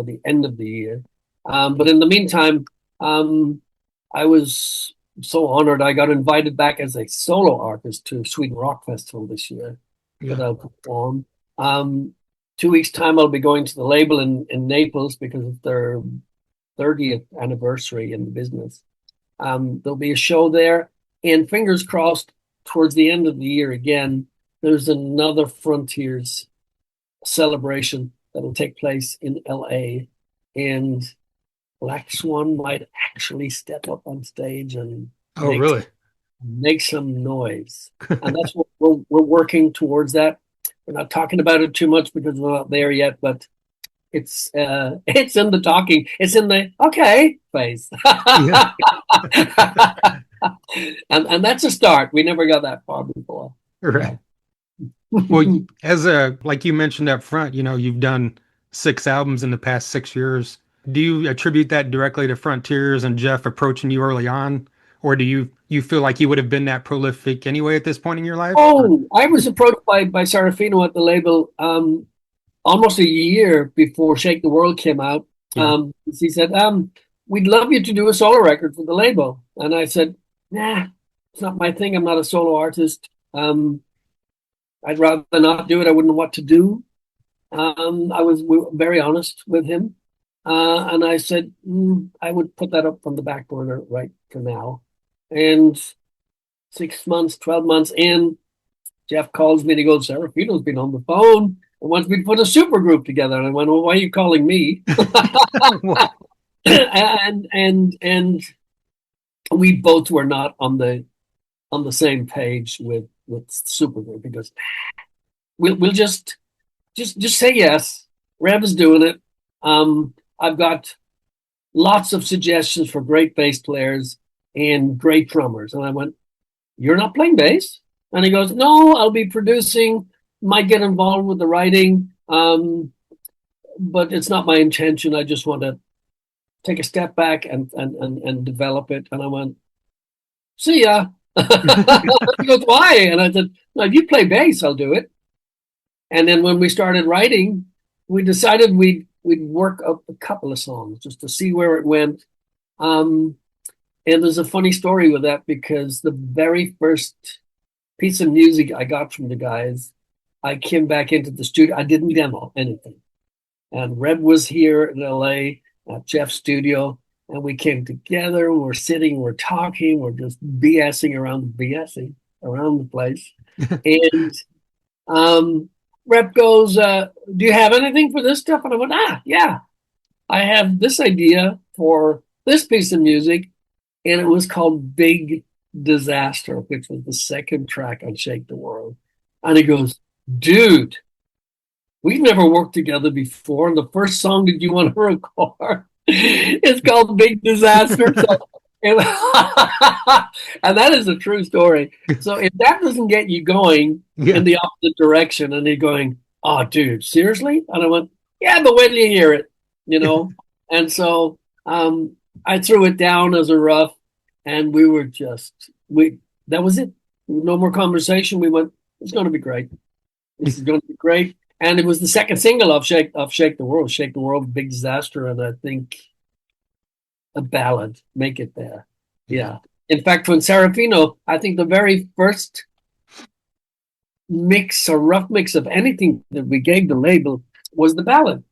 the end of the year. But in the meantime, I was so honored. I got invited back as a solo artist to Sweden Rock Festival this year that Yeah. I'll perform. 2 weeks time, I'll be going to the label in Naples because it's their 30th anniversary in the business. There'll be a show there, and fingers crossed, towards the end of the year again, there's another Frontiers celebration that'll take place in LA, and Black Swan might actually step up on stage and Oh, make really? make some noise. And that's what we're working towards that. We're not talking about it too much because we're not there yet, but it's in the talking. It's in the okay phase. Yeah. And that's a start. We never got that far before. Right. So Well, as a like you mentioned up front, you've done 6 albums in the past 6 years. Do you attribute that directly to Frontiers and Jeff approaching you early on, or do you feel like you would have been that prolific anyway at this point in your life? Or oh, I was approached by Sarafino at the label almost a year before Shake the World came out. yeah, He said, we'd love you to do a solo record for the label. And I said, nah, it's not my thing. I'm not a solo artist. I'd rather not do it. I wouldn't know what to do. We were very honest with him. And I said, I would put that up on the back burner right for now. And 6 months, 12 months in, Jeff calls me and he goes, Serafino's been on the phone and wants me to put a super group together. And I went, well, why are you calling me? and we both were not on the same page with supergroup because we'll just say yes. Reb is doing it. I've got lots of suggestions for great bass players and great drummers. And I went, you're not playing bass? And he goes, no, I'll be producing, might get involved with the writing, but it's not my intention. I just want to take a step back and develop it. And I went, see ya. He goes, why? And I said, no, if you play bass, I'll do it. And then when we started writing, we decided we'd work up a couple of songs just to see where it went. And there's a funny story with that because the very first piece of music I got from the guys, I came back into the studio. I didn't demo anything. And Red was here in LA at Jeff's studio. And we came together. We're sitting, we're talking, we're just BSing around the place. And Rep goes, do you have anything for this stuff? And I went, yeah, I have this idea for this piece of music. and it was called Big Disaster, which was the second track on Shake the World. And he goes, dude, we've never worked together before. And the first song that you want to record is called Big Disaster. So, and, and that is a true story. So if that doesn't get you going Yeah. in the opposite direction and you're going, oh, dude, seriously? And I went, yeah, but wait till you hear it, you know? And so I threw it down as a rough and that was it. No more conversation. We went, it's going to be great. This is going to be great. And it was the second single of Shake the World, Shake the World, Big Disaster, and I think a ballad, Make It There. Yeah. In fact, when Serafino, I think the very first mix or rough mix of anything that we gave the label was the ballad.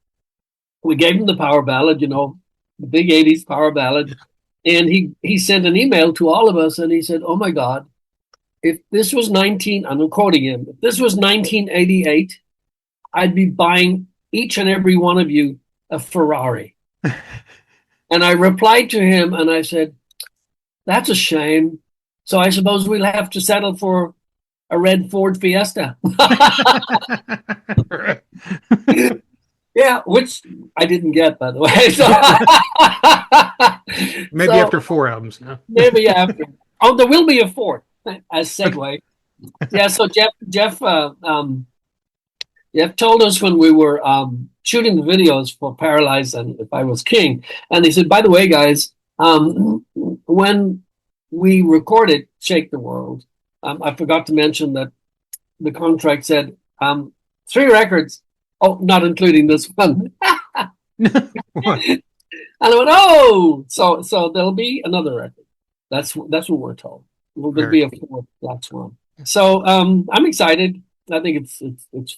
We gave him the power ballad, you know, the big 80s power ballad. And he sent an email to all of us and he said, oh my God, if this was I'm quoting him, if this was 1988, I'd be buying each and every one of you a Ferrari. And I replied to him and I said, that's a shame. So I suppose we'll have to settle for a red Ford Fiesta. Yeah, which I didn't get, by the way. So, Maybe after 4 albums now. Maybe after. Oh, there will be a fourth as segue. Yeah, so Jeff told us when we were shooting the videos for Paralyzed and If I Was King, and he said, by the way, guys, when we recorded Shake the World, I forgot to mention that the contract said 3 records. Oh, not including this one. And I went, oh, so there'll be another record. That's what we're told. There'll be a fourth Black Swan. So I'm excited. I think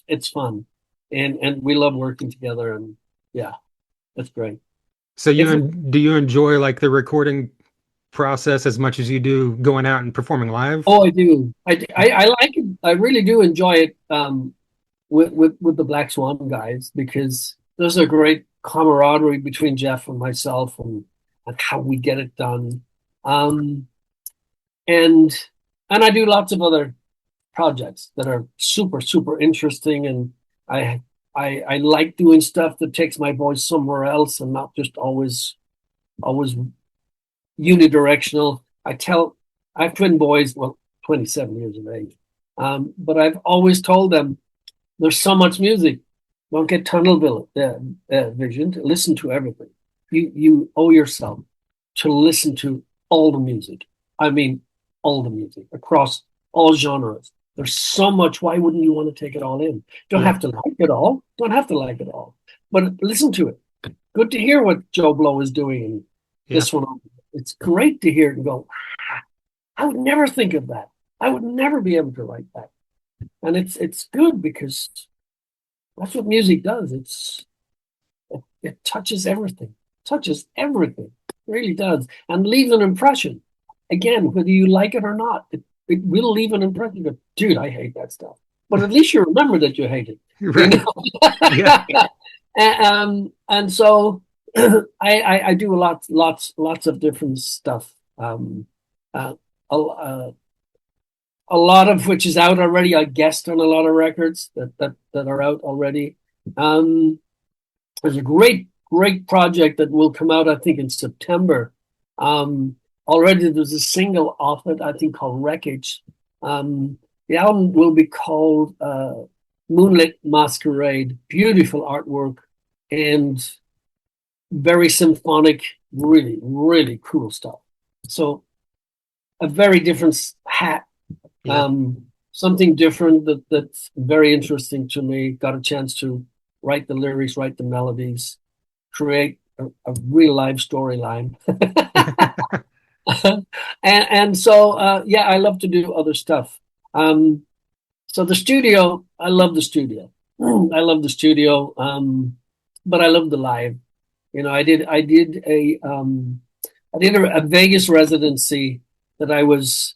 it's fun, and we love working together, and yeah, that's great. So do you enjoy like the recording process as much as you do going out and performing live? Oh, I do. I like it. I really do enjoy it. With the Black Swan guys, because there's a great camaraderie between Jeff and myself and how we get it done. And I do lots of other projects that are super, super interesting. And I like doing stuff that takes my voice somewhere else and not just always unidirectional. I have twin boys, well, 27 years of age. But I've always told them, there's so much music. Don't get tunnel vision. Listen to everything. You owe yourself to listen to all the music. I mean, all the music across all genres. There's so much. Why wouldn't you want to take it all in? Don't have to like it all. Don't have to like it all. But listen to it. Good to hear what Joe Blow is doing in this one. It's great to hear it and go, I would never think of that. I would never be able to write that. And it's good because that's what music does. It touches everything. It really does. And leaves an impression. Again, whether you like it or not, it will leave an impression. You go, dude, I hate that stuff. But at least you remember that you hate it. Right. You know? And so I do lots of different stuff. A lot of which is out already. I guest on a lot of records that are out already. There's a great project that will come out, I think, in September. Already there's a single off it, I think, called Wreckage. The album will be called Moonlit Masquerade. Beautiful artwork and very symphonic, really, really cool stuff. So a very different hat. Something different that's very interesting to me. Got a chance to write the lyrics, write the melodies, create a real life storyline. and so I love to do other stuff. So the studio, I love the studio. I love the studio, but I love the live. You know, I did a Vegas residency that I was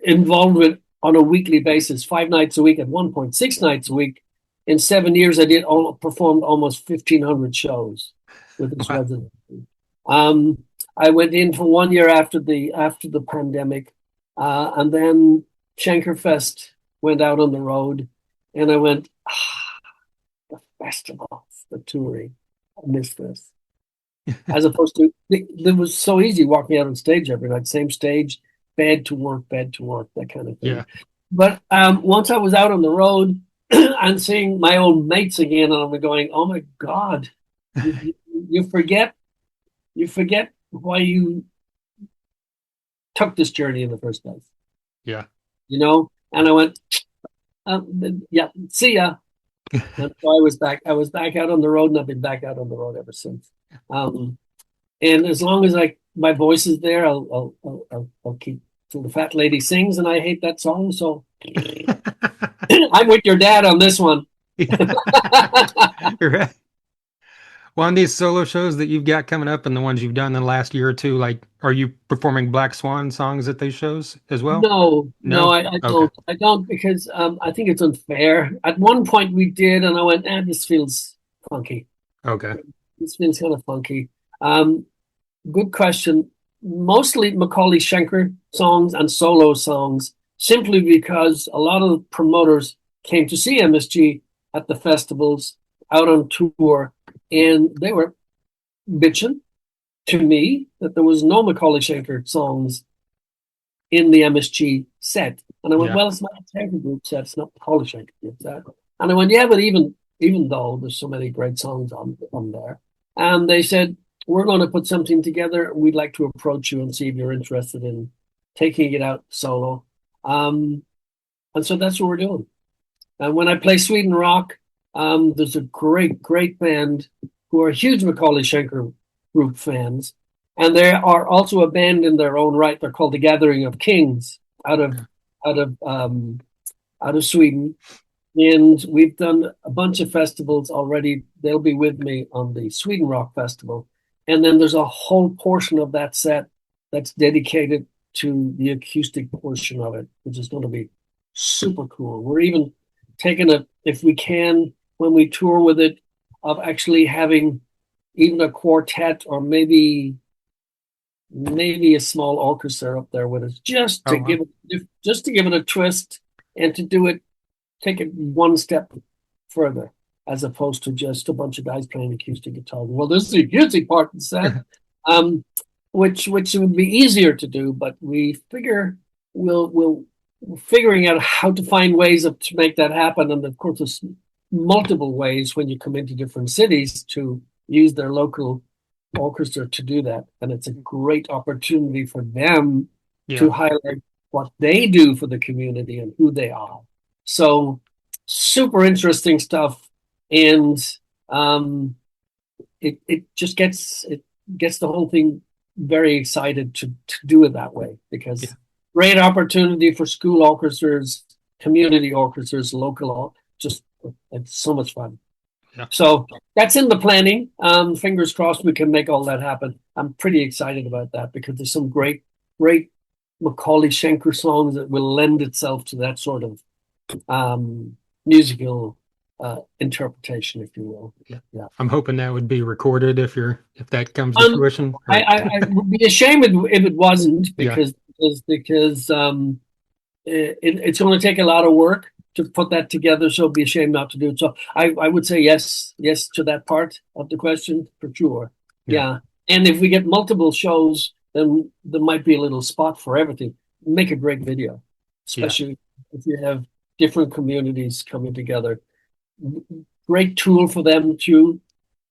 involved with on a weekly basis, 5 nights a week, at 1.6 nights a week. In 7 years, I performed almost 1,500 shows. with his Wow. residency. I went in for 1 year after the pandemic, and then Schenkerfest went out on the road, and I went, the festivals, the touring. I miss this. As opposed to it was so easy walking out on stage every night, same stage, bed to work, that kind of Yeah. thing. But once I was out on the road and seeing my old mates again, and I'm going, oh my God, you, you, you forget why you took this journey in the first place, Yeah. you know? And I went, yeah, see ya. And so I was back out on the road, and I've been back out on the road ever since. Um, And as long as my voice is there, I'll keep till the fat lady sings, and I hate that song. So I'm with your dad on this one. You're right. Well, on these solo shows that you've got coming up and the ones you've done in the last year or two, like, are you performing Black Swan songs at these shows as well? No, No? I Okay. don't. I don't because I think it's unfair. At one point we did, and I went, this feels funky. Okay. This feels kind of funky. Um, Good question. Mostly McAuley Schenker songs and solo songs, simply because a lot of promoters came to see MSG at the festivals out on tour, and they were bitching to me that there was no McAuley Schenker songs in the MSG set. And I went, Yeah. well, it's not a Schenker group set, it's not McAuley Schenker group set. And I went, yeah, but even though there's so many great songs on there, and they said, we're going to put something together. We'd like to approach you and see if you're interested in taking it out solo. And so that's what we're doing. And when I play Sweden Rock, there's a great band who are huge Macaulay Schenker group fans. And they are also a band in their own right. They're called the Gathering of Kings out of out of um, out of Sweden. And we've done a bunch of festivals already. They'll be with me on the Sweden Rock Festival. And then there's a whole portion of that set that's dedicated to the acoustic portion of it, which is going to be super cool. We're even taking it, if we can, when we tour with it, of actually having even a quartet or maybe a small orchestra up there with us, Oh, wow. just to give it a twist and to do it, take it one step further, as opposed to just a bunch of guys playing acoustic guitar. Well, this is the acoustic part of the set, um, which would be easier to do, but we figure we're figuring out how to find ways to make that happen. And of course, there's multiple ways when you come into different cities to use their local orchestra to do that, and it's a great opportunity for them Yeah. to highlight what they do for the community and who they are. So super interesting stuff, and it just gets the whole thing very excited to do it that way, Yeah. because great opportunity for school orchestras, community orchestras, local, just it's so much fun. Yeah. So that's in the planning. Fingers crossed we can make all that happen. I'm pretty excited about that because there's some great Macaulay Schenker songs that will lend itself to that sort of musical interpretation, if you will. Yeah. I'm hoping that would be recorded if that comes to fruition. I would be ashamed if it wasn't, Yeah. because it's going to take a lot of work to put that together. So it'd be a shame not to do it. So I would say yes to that part of the question for sure. Yeah. And if we get multiple shows, then there might be a little spot for everything. Make a great video, especially if you have different communities coming together. Great tool for them too,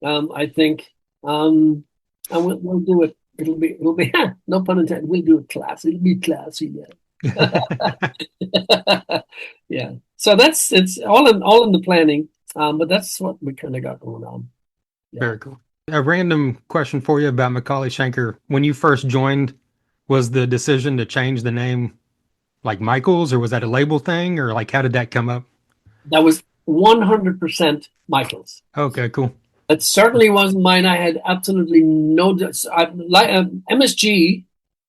I think. And we'll do it. It'll be no pun intended. We'll do it classy. It'll be classy, yeah. Yeah. So it's all in the planning. But that's what we kind of got going on. Yeah. Very cool. A random question for you about Macaulay Schenker. When you first joined, was the decision to change the name like Michael's, or was that a label thing, or like how did that come up? That was 100% Michael's. Okay, cool. It certainly wasn't mine. I had absolutely no. MSG,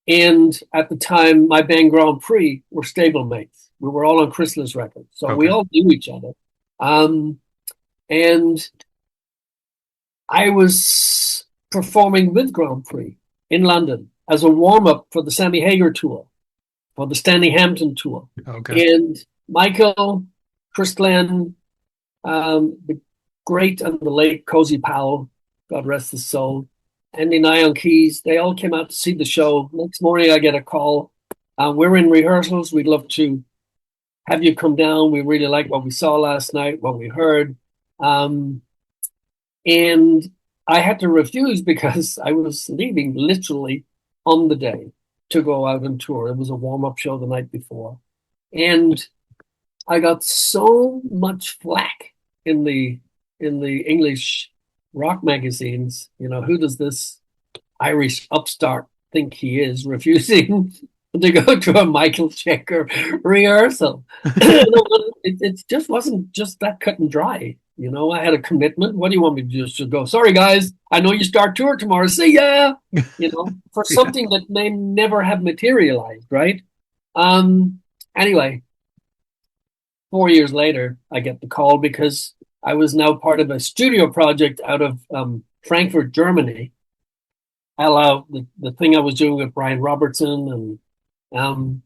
and at the time, my band Grand Prix were stablemates. We were all on Chrysalis Records, so we all knew each other. And I was performing with Grand Prix in London as a warm-up for the Sammy Hagar tour, for the Stanley Hampton tour. Okay. And Michael, Chris Glenn, the great and the late Cozy Powell, God rest his soul, Andy Nye on keys, they all came out to see the show. Next morning, I get a call. We're in rehearsals. We'd love to have you come down. We really like what we saw last night, what we heard. And I had to refuse because I was leaving literally on the day to go out and tour. It was a warm-up show the night before. And I got so much flack in the English rock magazines. You know, who does this Irish upstart think he is, refusing to go to a Michael Checker rehearsal? It just wasn't just that cut and dry. You know, I had a commitment. What do you want me to do? Just go, sorry, guys, I know you start tour tomorrow. See ya. You know, for something that may never have materialized, right? Anyway, 4 years later, I get the call because I was now part of a studio project out of Frankfurt, Germany. The thing I was doing with Brian Robertson and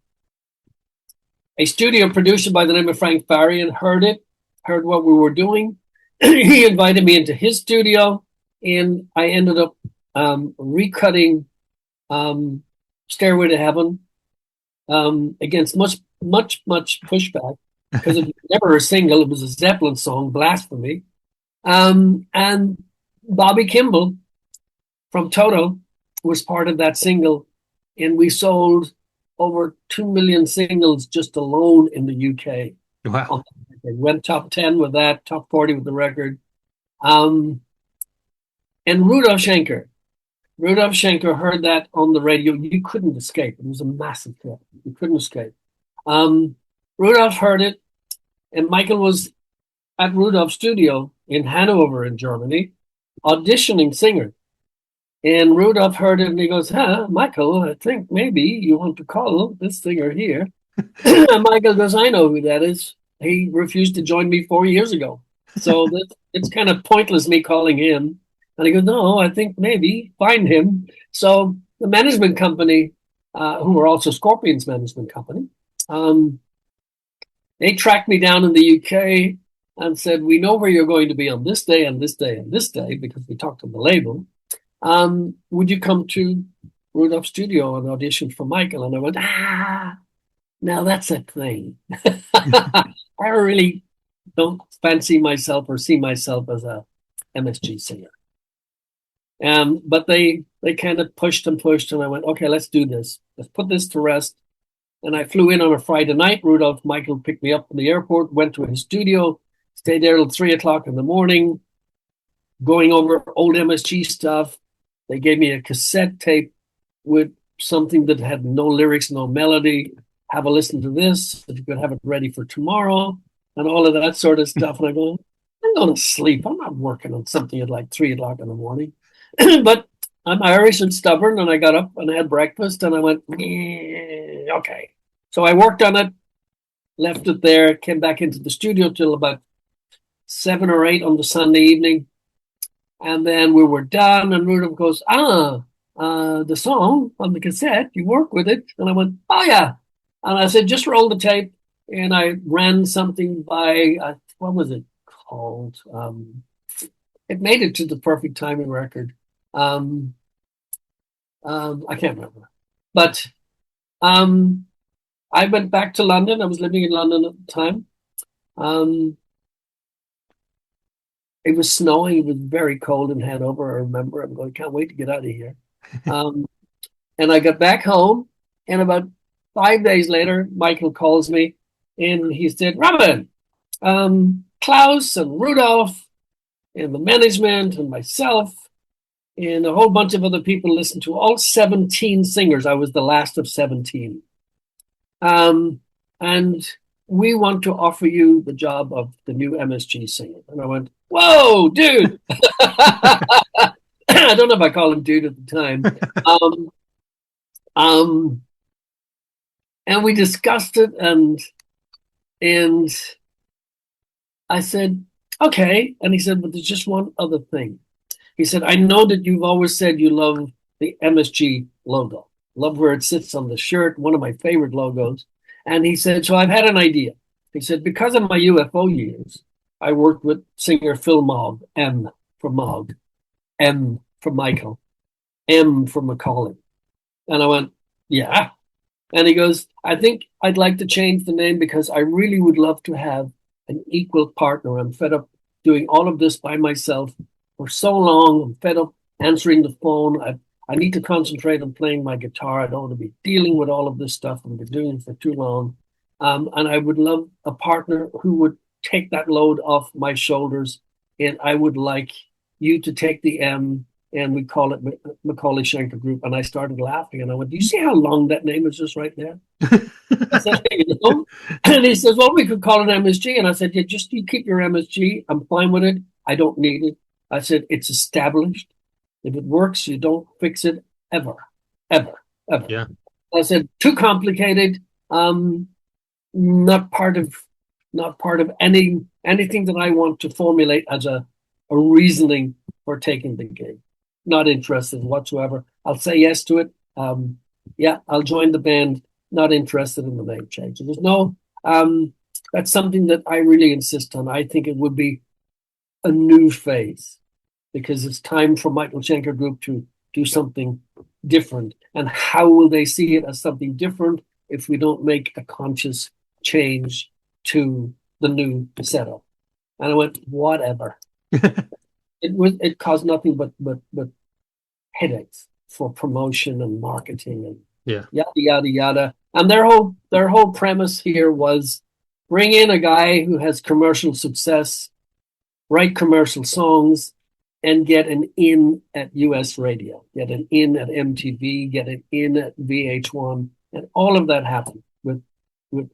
a studio producer by the name of Frank Farian heard what we were doing. He invited me into his studio, and I ended up recutting Stairway to Heaven against much pushback because it was never a single. It was a Zeppelin song, Blasphemy. And Bobby Kimball from Toto was part of that single, and we sold over 2 million singles just alone in the UK. Wow. Went top 10 with that, top 40 with the record. And Rudolf Schenker heard that on the radio. You couldn't escape. It was a massive hit. You couldn't escape. Rudolf heard it, and Michael was at Rudolph's studio in Hanover in Germany, auditioning singers. And Rudolph heard it, and he goes, Michael, I think maybe you want to call this singer here. And Michael goes, I know who that is. He refused to join me 4 years ago. So it's kind of pointless me calling him. And he goes, no, I think maybe find him. So the management company, who were also Scorpion's management company, they tracked me down in the UK and said, we know where you're going to be on this day and this day and this day, because we talked to the label. Would you come to Rudolph's studio and audition for Michael? And I went, now that's a thing. I really don't fancy myself or see myself as a MSG singer. But they kind of pushed, and I went, okay, let's do this. Let's put this to rest. And I flew in on a Friday night. Rudolph Michael picked me up from the airport, went to his studio, stayed there till 3:00 in the morning, going over old MSG stuff. They gave me a cassette tape with something that had no lyrics, no melody. Have a listen to this, if you could have it ready for tomorrow, and all of that sort of stuff. And I go, I'm going to sleep. I'm not working on something at like 3:00 in the morning. But I'm Irish and stubborn, and I got up and I had breakfast, and I went, okay. So I worked on it, left it there, came back into the studio till about 7 or 8 on the Sunday evening. And then we were done, and Rudolph goes, the song on the cassette, you work with it. And I went, oh, yeah. And I said, just roll the tape. And I ran something by, what was it called? It made it to the Perfect Timing record. I can't remember. But I went back to London. I was living in London at the time. It was snowing. It was very cold in Hanover. I remember. I'm going, can't wait to get out of here. And I got back home, and about 5 days later, Michael calls me, and he said, Robin, Klaus and Rudolph and the management and myself and a whole bunch of other people listened to all 17 singers. I was the last of 17. And we want to offer you the job of the new MSG singer. And I went, whoa, dude. I don't know if I call him dude at the time. And we discussed it, and I said, okay. And he said, but there's just one other thing. He said, I know that you've always said you love the MSG logo, love where it sits on the shirt, one of my favorite logos. And he said, so I've had an idea. He said, because of my UFO years, I worked with singer Phil Mogg, M for Mogg, M for Michael, M for McAuley. And I went, yeah. And he goes, I think I'd like to change the name because I really would love to have an equal partner. I'm fed up doing all of this by myself for so long. I'm fed up answering the phone. I need to concentrate on playing my guitar. I don't want to be dealing with all of this stuff. I've been doing it for too long. And I would love a partner who would take that load off my shoulders. And I would like you to take the M, and we call it McAuley Schenker Group. And I started laughing, and I went, do you see how long that name is just right there? I said, hey, you know? And he says, well, we could call it MSG. And I said, yeah, just you keep your MSG. I'm fine with it. I don't need it. I said, it's established. If it works, you don't fix it ever, ever, ever. Yeah. I said, too complicated. Not part of anything that I want to formulate as a reasoning for taking the gig. Not interested whatsoever. I'll say yes to it. Yeah, I'll join the band. Not interested in the name change. There's no. That's something that I really insist on. I think it would be a new phase because it's time for Michael Schenker Group to do something different. And how will they see it as something different if we don't make a conscious change to the new setup? And I went, whatever. It caused nothing but headaches for promotion and marketing and yada yada yada. And their whole premise here was bring in a guy who has commercial success, write commercial songs, and get an in at US radio, get an in at MTV, get an in at VH1, and all of that happened with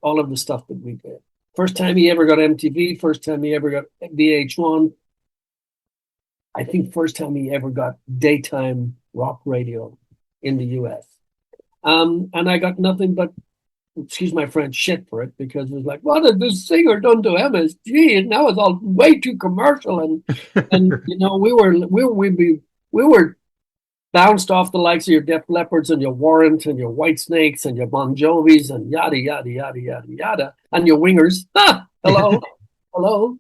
all of the stuff that we did. First time he ever got MTV, first time he ever got VH1. I think first time he ever got daytime rock radio in the US. And I got nothing but, excuse my French, shit for it, because it was like, what has this singer done to MSG? And now it's all way too commercial. And you know, we were bounced off the likes of your Def Leppards and your Warrant and your White Snakes and your Bon Jovis and yada yada yada yada yada and your Wingers. Ah, hello, hello.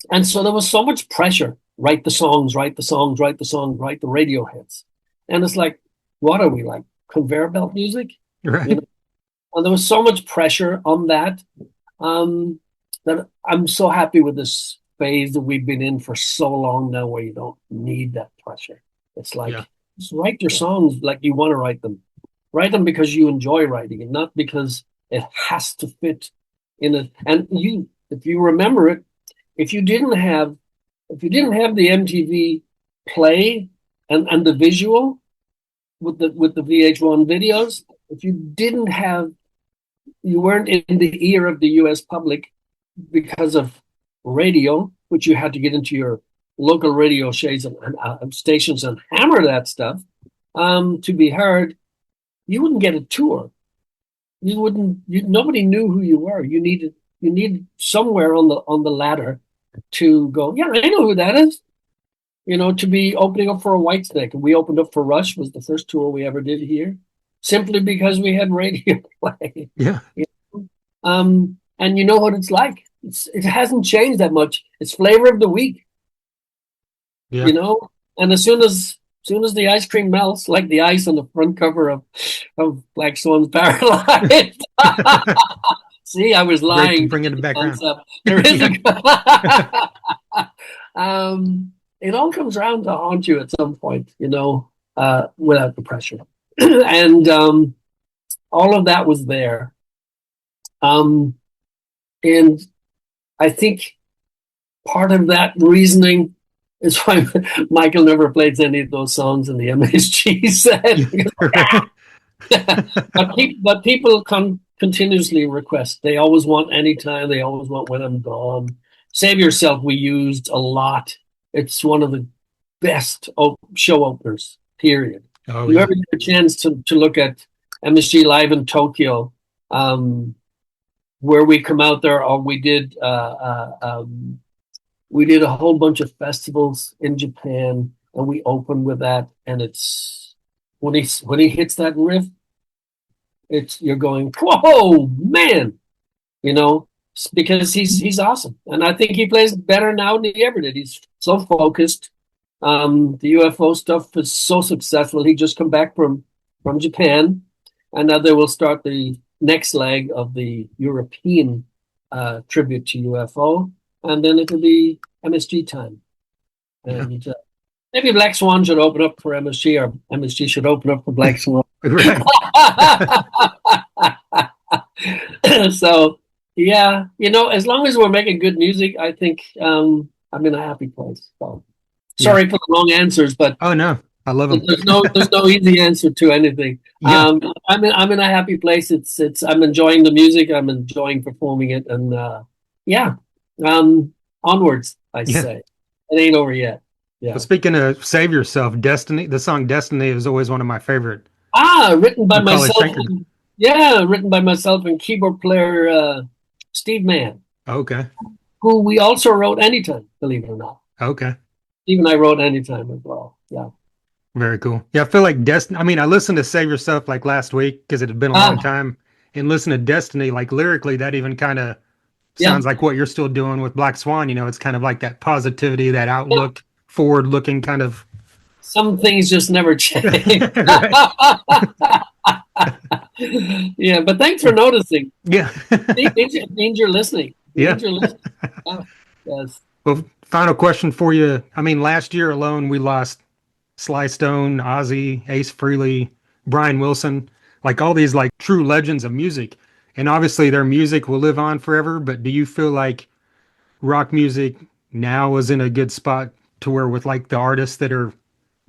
And so there was so much pressure. Write the songs, write the songs, write the songs, write the radio hits. And it's like, what are we, like conveyor belt music? Right. You know? And there was so much pressure on that that I'm so happy with this phase that we've been in for so long now, where you don't need that pressure. It's like, just write your songs like you want to write them. Write them because you enjoy writing it, not because it has to fit in it. And if you remember it, if you didn't have the MTV play and the visual with the VH1 videos, if you weren't in the ear of the US public because of radio, which you had to get into your local radio stations and hammer that stuff to be heard, you wouldn't get a tour. Nobody knew who you were. You needed somewhere on the ladder to go, yeah, I know who that is. You know, to be opening up for a Whitesnake. And we opened up for Rush, was the first tour we ever did here, simply because we had radio play. Yeah. You know? And you know what it's like. It hasn't changed that much. It's flavor of the week. Yeah. You know? And as soon as the ice cream melts, like the ice on the front cover of Black Swan's Paralyzed. See, I was lying. Bring it back around. There is it all comes around to haunt you at some point, you know, without the pressure. And all of that was there. And I think part of that reasoning is why Michael never plays any of those songs in the MSG set. But people continuously request. They always want anytime. They always want when I'm gone. Save Yourself we used a lot. It's one of the best show openers, period. Oh, you ever get a chance to look at MSG Live in Tokyo, where we come out there, or we did we did a whole bunch of festivals in Japan, and we opened with that. And it's when he hits that riff, it's you're going, whoa, man, you know, because he's awesome, and I think he plays better now than he ever did. He's so focused. The UFO stuff is so successful. He just come back from Japan, and now they will start the next leg of the European tribute to UFO, and then it'll be MSG time. Yeah. And maybe Black Swan should open up for MSG, or MSG should open up for Black Swan. Right. So yeah, as long as we're making good music, I think I'm in a happy place. So sorry for the long answers, but Oh no, I love them. there's no easy answer to anything. Yeah. I'm in a happy place. It's I'm enjoying the music. I'm enjoying performing it, and yeah, onwards. I Yeah. say it ain't over yet. Yeah. Well, speaking of Save Yourself, Destiny, the song Destiny is always one of my favorite. Written by McAuley myself. Schenker. Yeah, written by myself and keyboard player Steve Mann, Okay. who we also wrote Anytime, believe it or not. Okay. Steve and I wrote Anytime as well. Yeah. Very cool. Yeah, I feel like Destiny. I mean, I listened to Save Yourself like last week because it had been a long time, and listen to Destiny, like lyrically, that even kind of sounds like what you're still doing with Black Swan. It's kind of like that positivity, that outlook, forward looking kind of. Some things just never change. Yeah, but thanks for noticing. Yeah. It means you're listening. Yeah. You're listening. Yes. Well, final question for you. I mean, last year alone, we lost Sly Stone, Ozzy, Ace Frehley, Brian Wilson, like all these like true legends of music. And obviously their music will live on forever, but do you feel like rock music now is in a good spot to where with like the artists that are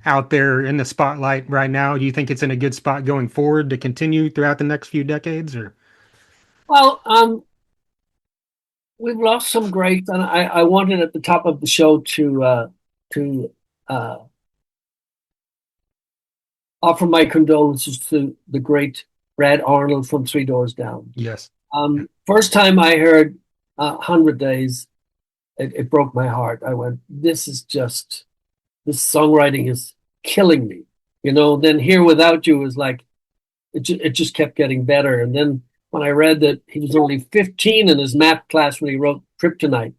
out there in the spotlight right now, do you think it's in a good spot going forward to continue throughout the next few decades or? Well, we've lost some greats, and I wanted at the top of the show to offer my condolences to the great Brad Arnold from Three Doors Down. Yes. First time I heard 100 Days, it broke my heart. I went, this songwriting is killing me. Then Here Without You was like, it just kept getting better. And then when I read that he was only 15 in his math class when he wrote Kryptonite,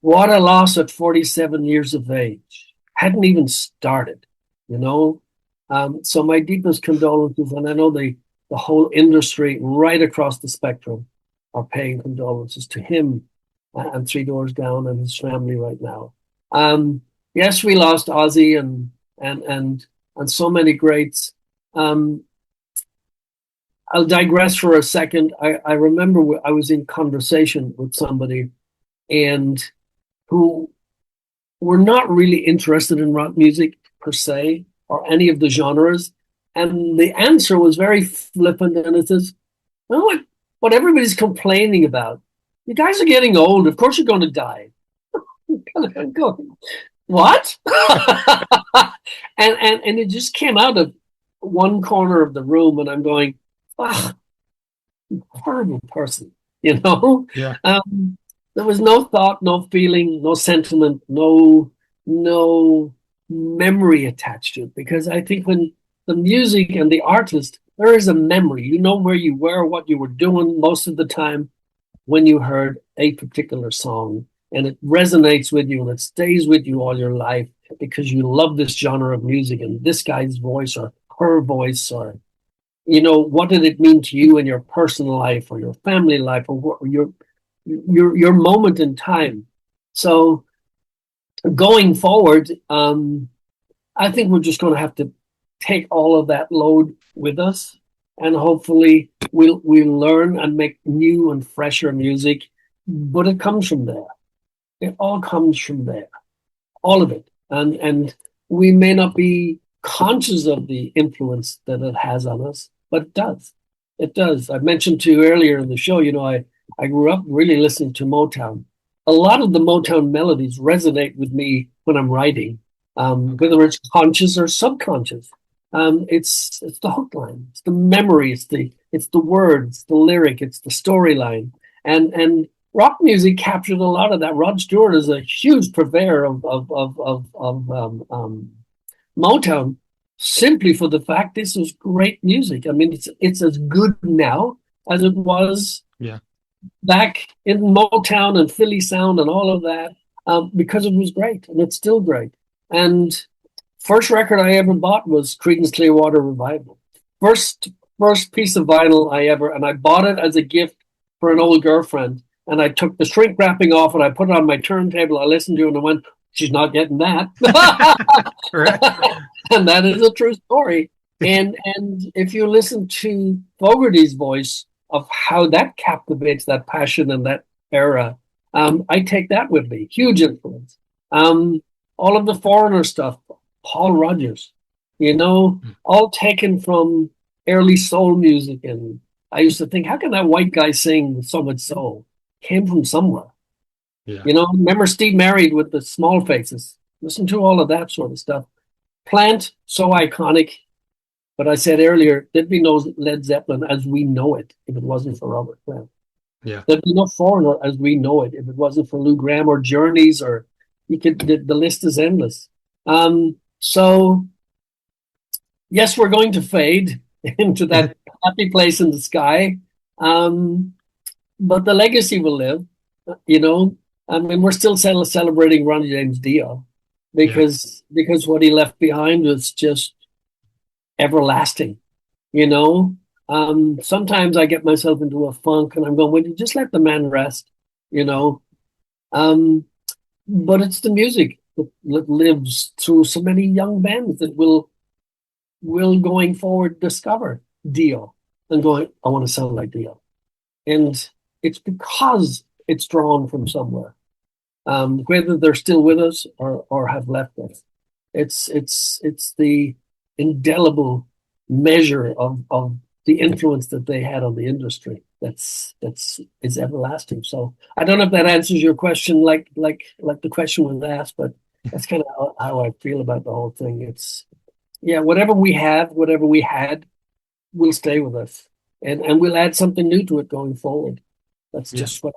what a loss at 47 years of age. Hadn't even started, So my deepest condolences, and I know the whole industry right across the spectrum are paying condolences to him and Three Doors Down and his family right now. Yes, we lost Ozzy and so many greats. I'll digress for a second. I remember I was in conversation with somebody and who were not really interested in rock music per se or any of the genres. And the answer was very flippant, and it says, well, what everybody's complaining about, you guys are getting old. Of course you're going to die. I'm going, what? and it just came out of one corner of the room, and I'm going, horrible person, Yeah. There was no thought, no feeling, no sentiment, no memory attached to it. Because I think when the music and the artist, there is a memory. You know where you were, what you were doing most of the time when you heard a particular song, and it resonates with you and it stays with you all your life because you love this genre of music and this guy's voice or her voice, or what did it mean to you in your personal life or your family life or your moment in time. So going forward, I think we're just going to have to take all of that load with us, and hopefully we'll learn and make new and fresher music. But it comes from there. It all comes from there, all of it. And we may not be conscious of the influence that it has on us, but it does. It does. I mentioned to you earlier in the show, I grew up really listening to Motown. A lot of the Motown melodies resonate with me when I'm writing, whether it's conscious or subconscious. It's the hook line, it's the memory, it's the words, the lyric, it's the storyline, and rock music captured a lot of that. Rod Stewart is a huge purveyor of Motown, simply for the fact this was great music. I mean, it's as good now as it was Yeah. back in Motown and Philly sound and all of that, because it was great and it's still great. And first record I ever bought was Creedence Clearwater Revival. First first piece of vinyl I ever, and I bought it as a gift for an old girlfriend. And I took the shrink wrapping off and I put it on my turntable. I listened to it and I went, she's not getting that. And that is a true story. And if you listen to Fogerty's voice of how that captivates that passion and that era, I take that with me. Huge influence. All of the Foreigner stuff, Paul Rodgers, all taken from early soul music. And I used to think, how can that white guy sing with so much soul? Came from somewhere. Yeah. Remember Steve Married with the Small Faces? Listen to all of that sort of stuff. Plant, so iconic. But I said earlier, there'd be no Led Zeppelin as we know it if it wasn't for Robert Plant. Yeah. There'd be no Foreigner as we know it if it wasn't for Lou Gramm or Journeys, or the list is endless. So yes, we're going to fade into that happy place in the sky. But the legacy will live, I mean, we're still celebrating Ronnie James Dio because what he left behind was just everlasting, Sometimes I get myself into a funk and I'm going, would you just let the man rest, But it's the music that lives through so many young bands that will going forward discover Dio and going, I want to sound like Dio. And it's because it's drawn from somewhere, whether they're still with us or have left us. It's the indelible measure of the influence that they had on the industry that's is everlasting. So I don't know if that answers your question, like the question was asked, but that's kind of how I feel about the whole thing. It's whatever we have, whatever we had, will stay with us, and we'll add something new to it going forward. That's just what,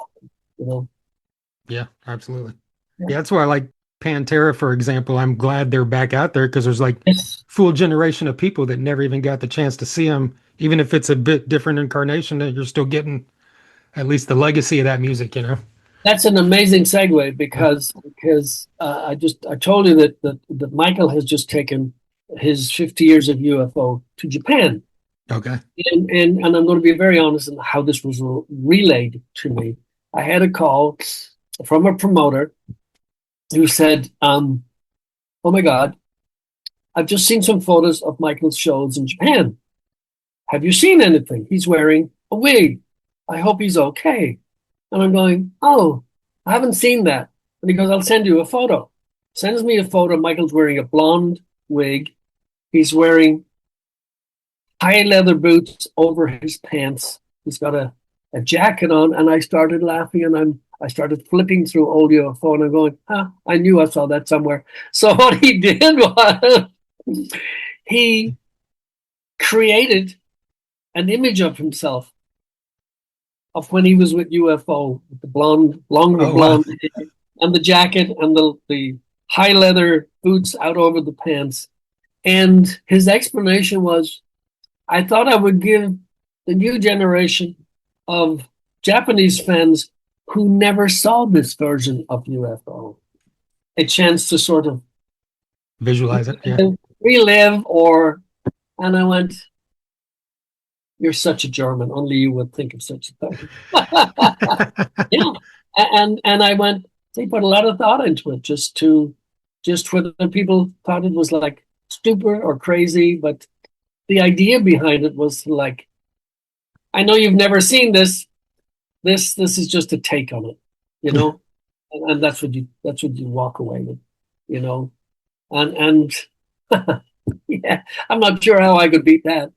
Yeah, absolutely. Yeah. Yeah, that's why I like Pantera, for example. I'm glad they're back out there because there's like full generation of people that never even got the chance to see them. Even if it's a bit different incarnation, that you're still getting at least the legacy of that music, That's an amazing segue because I told you that Michael has just taken his 50 years of UFO to Japan. Okay. And I'm going to be very honest in how this was relayed to me. I had a call from a promoter who said, oh my God, I've just seen some photos of Michael's shows in Japan. Have you seen anything? He's wearing a wig. I hope he's okay. And I'm going, oh, I haven't seen that. And he goes, I'll send you a photo. Sends me a photo. Michael's wearing a blonde wig. He's wearing high leather boots over his pants. He's got a jacket on. And I started laughing and I started flipping through old UFO and I'm going, I knew I saw that somewhere. So what he did was he created an image of himself of when he was with UFO, with the longer blonde hair and the jacket and the high leather boots out over the pants. And his explanation was, I thought I would give the new generation of Japanese fans who never saw this version of UFO a chance to sort of visualize it, relive, and I went, you're such a German, only you would think of such a thing. And I went, they put a lot of thought into it, just whether people thought it was like stupid or crazy, but the idea behind it was like, I know you've never seen this. This is just a take on it, and that's what you walk away with, and yeah, I'm not sure how I could beat that.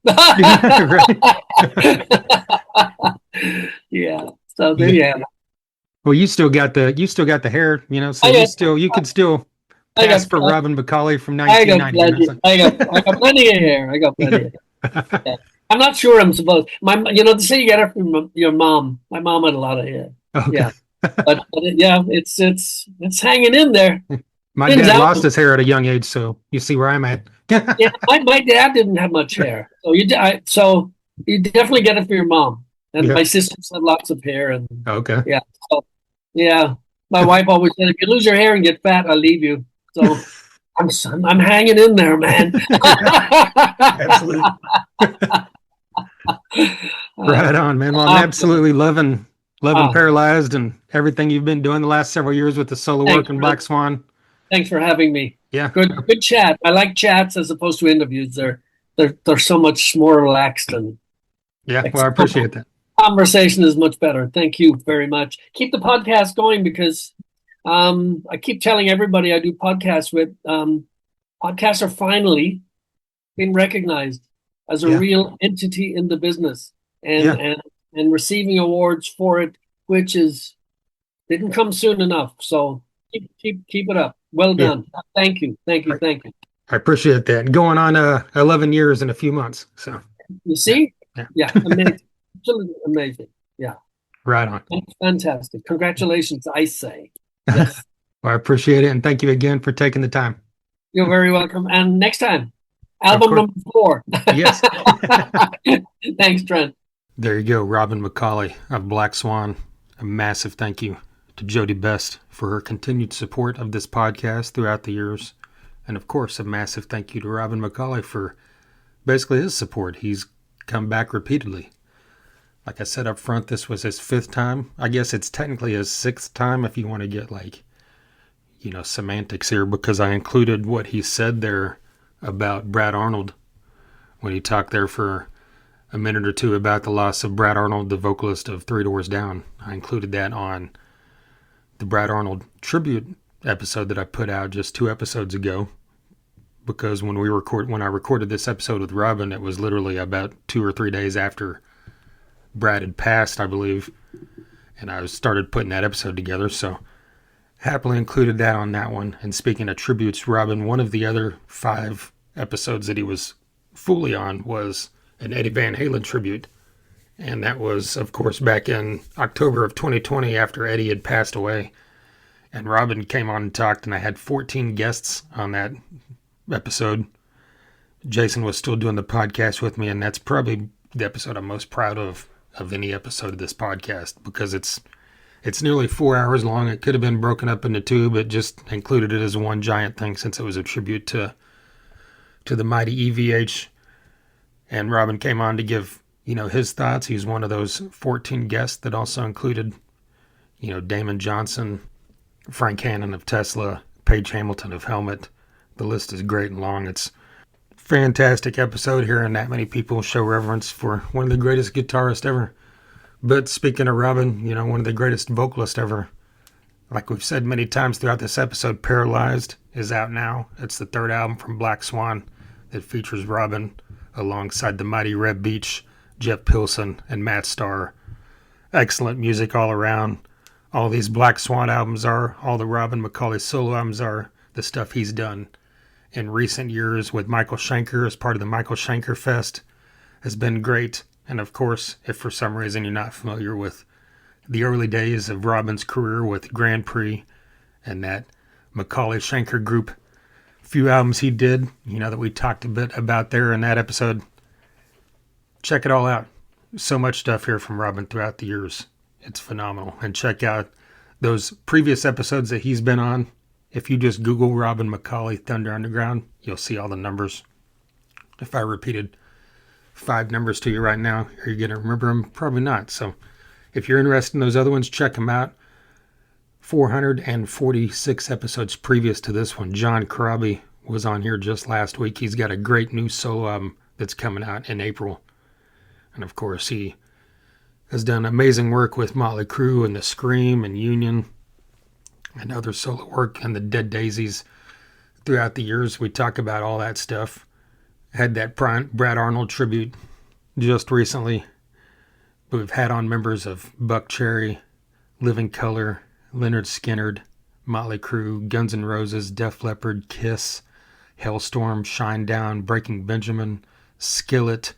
Yeah. So there you have it. Well, you still got the hair, so you could still pass for Robin McAuley from 1990. I got plenty of hair. I got plenty of hair. Yeah. I'm not sure I'm supposed. To say you get it from your mom. My mom had a lot of hair. Okay. Yeah. Yeah, it's hanging in there. My Thins dad out. lost his hair at a young age, so you see where I'm at. Yeah, my dad didn't have much hair, so you definitely get it for your mom. And Yeah. my sisters had lots of hair, and Okay. yeah, so yeah. My wife always said, if you lose your hair and get fat, I'll leave you. So I'm hanging in there, man. Absolutely. uh, Right on, man. Well, I'm uh, absolutely loving uh, Paralyzed and everything you've been doing the last several years with the solo work thanks, and Brent. Black Swan. Thanks for having me. Yeah. Good chat. I like chats as opposed to interviews. They're so much more relaxed and Yeah. Well, I appreciate that. conversation is much better. Thank you very much. Keep the podcast going because I keep telling everybody I do podcasts with. Podcasts are finally being recognized as a Yeah. real entity in the business and Yeah. and and receiving awards for it, which is didn't come soon enough. So keep it up. Well Yeah. done. Thank you. Thank you. I, Thank you. I appreciate that. Going on 11 years in a few months. So, You yeah. see? Yeah. Yeah, amazing. Absolutely amazing. Yeah. Right on. Fantastic. Congratulations, I say. Yes. Well, I appreciate it. And thank you again for taking the time. You're very welcome. And next time, Of album course. number 4. Yes. Thanks, Trent. There you go. Robin McAuley of Black Swan. A massive thank you to Jody Best for her continued support of this podcast throughout the years. And of course, a massive thank you to Robin McAuley for basically his support. He's come back repeatedly. Like I said up front, this was his 5th time. I guess it's technically his 6th time if you want to get semantics here, because I included what he said there about Brad Arnold when he talked there for a minute or two about the loss of Brad Arnold, the vocalist of Three Doors Down. I included that on the Brad Arnold tribute episode that I put out just 2 episodes ago, because when I recorded this episode with Robin, it was literally about 2 or 3 days after Brad had passed, I believe, and I started putting that episode together. So happily included that on that one. And speaking of tributes, Robin, one of the other 5 episodes that he was fully on was an Eddie Van Halen tribute. And that was, of course, back in October of 2020 after Eddie had passed away. And Robin came on and talked, and I had 14 guests on that episode. Jason was still doing the podcast with me, and that's probably the episode I'm most proud of any episode of this podcast, because it's nearly 4 hours long. It could have been broken up into 2, but just included it as one giant thing since it was a tribute to the mighty EVH. And Robin came on to give, his thoughts. He's one of those 14 guests that also included, Damon Johnson, Frank Hannon of Tesla, Paige Hamilton of Helmet. The list is great and long. It's a fantastic episode, hearing that many people show reverence for one of the greatest guitarists ever. But speaking of Robin, one of the greatest vocalists ever. Like we've said many times throughout this episode, Paralyzed is out now. It's the 3rd album from Black Swan that features Robin alongside the mighty Reb Beach, Jeff Pilson, and Matt Starr. Excellent music all around. All these Black Swan albums are, all the Robin McAuley solo albums are, the stuff he's done in recent years with Michael Schenker as part of the Michael Schenker Fest has been great. And of course, if for some reason you're not familiar with the early days of Robin's career with Grand Prix and that McAuley Schenker group, few albums he did, that we talked a bit about there in that episode, check it all out. So much stuff here from Robin throughout the years. It's phenomenal. And check out those previous episodes that he's been on. If you just Google Robin McAuley Thunder Underground, you'll see all the numbers. If I repeated 5 numbers to you right now, are you going to remember them? Probably not. So if you're interested in those other ones, check them out. 446 episodes previous to this one. John Corabi was on here just last week. He's got a great new solo album that's coming out in April. And of course, he has done amazing work with Motley Crue and The Scream and Union and other solo work and the Dead Daisies throughout the years. We talk about all that stuff. Had that Brad Arnold tribute just recently. We've had on members of Buck Cherry, Living Colour, Leonard Skinner, Motley Crue, Guns N' Roses, Def Leppard, Kiss, Hellstorm, Shinedown, Breaking Benjamin, Skillet,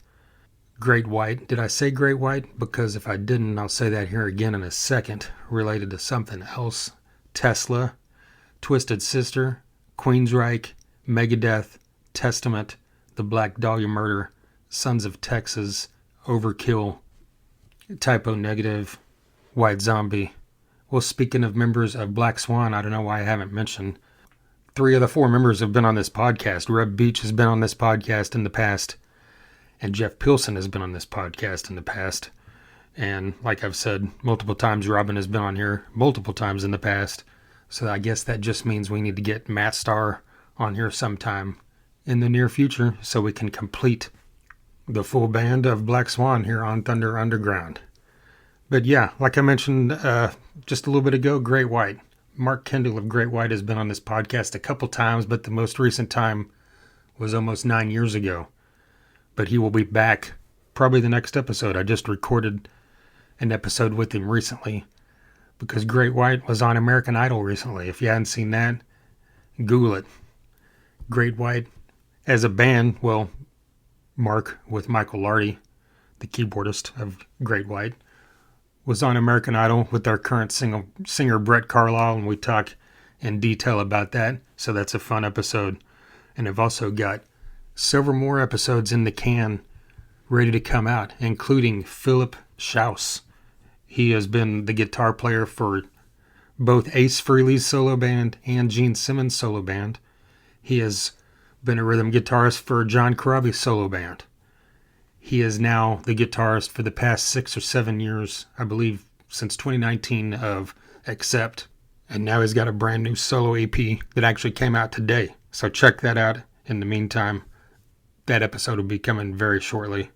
Great White. Did I say Great White? Because if I didn't, I'll say that here again in a second, related to something else. Tesla, Twisted Sister, Queensryche, Megadeth, Testament, The Black Dahlia Murder, Sons of Texas, Overkill, Typo Negative, White Zombie. Well, speaking of members of Black Swan, I don't know why I haven't mentioned. 3 of the 4 members have been on this podcast. Reb Beach has been on this podcast in the past. And Jeff Pilson has been on this podcast in the past. And like I've said multiple times, Robin has been on here multiple times in the past. So I guess that just means we need to get Matt Starr on here sometime in the near future so we can complete the full band of Black Swan here on Thunder Underground. But yeah, like I mentioned just a little bit ago, Great White. Mark Kendall of Great White has been on this podcast a couple times, but the most recent time was almost 9 years ago. But he will be back probably the next episode. I just recorded an episode with him recently because Great White was on American Idol recently. If you hadn't seen that, Google it. Great White as a band, well, Mark with Michael Lardy, the keyboardist of Great White, was on American Idol with our current singer Brett Carlisle, and we talk in detail about that. So that's a fun episode. And I've also got several more episodes in the can ready to come out, including Philip Schaus. He has been the guitar player for both Ace Frehley's solo band and Gene Simmons' solo band. He has been a rhythm guitarist for John Corabi's solo band. He is now the guitarist for the past 6 or 7 years, I believe since 2019, of Accept. And now he's got a brand new solo EP that actually came out today. So check that out. In the meantime, that episode will be coming very shortly.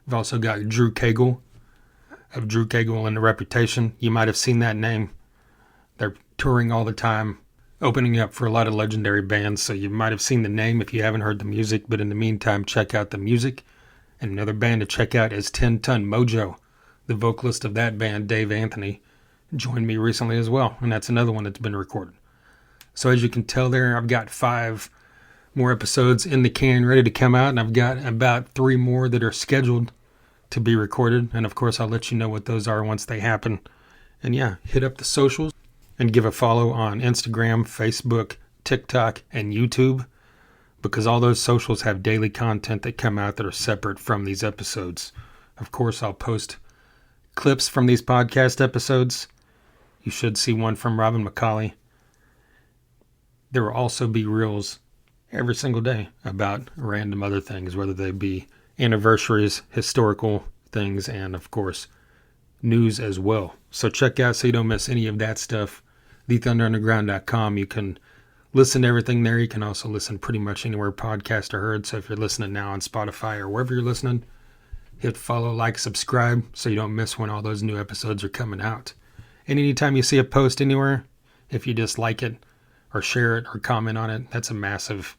We've also got Drew Cagle of Drew Cagle and the Reputation. You might have seen that name. They're touring all the time, opening up for a lot of legendary bands. So you might have seen the name if you haven't heard the music. But in the meantime, check out the music. And another band to check out is 10 Ton Mojo. The vocalist of that band, Dave Anthony, joined me recently as well. And that's another one that's been recorded. So as you can tell there, I've got 5 more episodes in the can ready to come out. And I've got about 3 more that are scheduled to be recorded. And of course, I'll let you know what those are once they happen. And yeah, hit up the socials and give a follow on Instagram, Facebook, TikTok, and YouTube, because all those socials have daily content that come out that are separate from these episodes. Of course, I'll post clips from these podcast episodes. You should see one from Robin McAuley. There will also be reels every single day about random other things, whether they be anniversaries, historical things, and of course, news as well. So check out so you don't miss any of that stuff. TheThunderUnderground.com. You can listen to everything there. You can also listen pretty much anywhere podcasts are heard. So if you're listening now on Spotify or wherever you're listening, hit follow, like, subscribe so you don't miss when all those new episodes are coming out. And anytime you see a post anywhere, if you just like it or share it or comment on it, that's a massive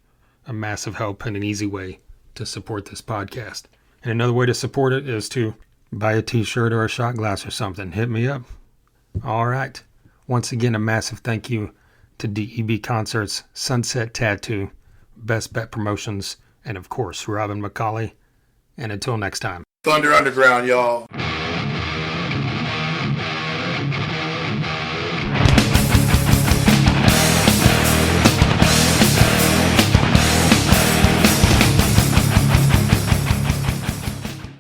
help and an easy way to support this podcast. And another way to support it is to buy a t-shirt or a shot glass or something. Hit me up. All right. Once again, a massive thank you to DEB Concerts, Sunset Tattoo, Best Bet Promotions, and of course, Robin McAuley. And until next time. Thunder Underground, y'all.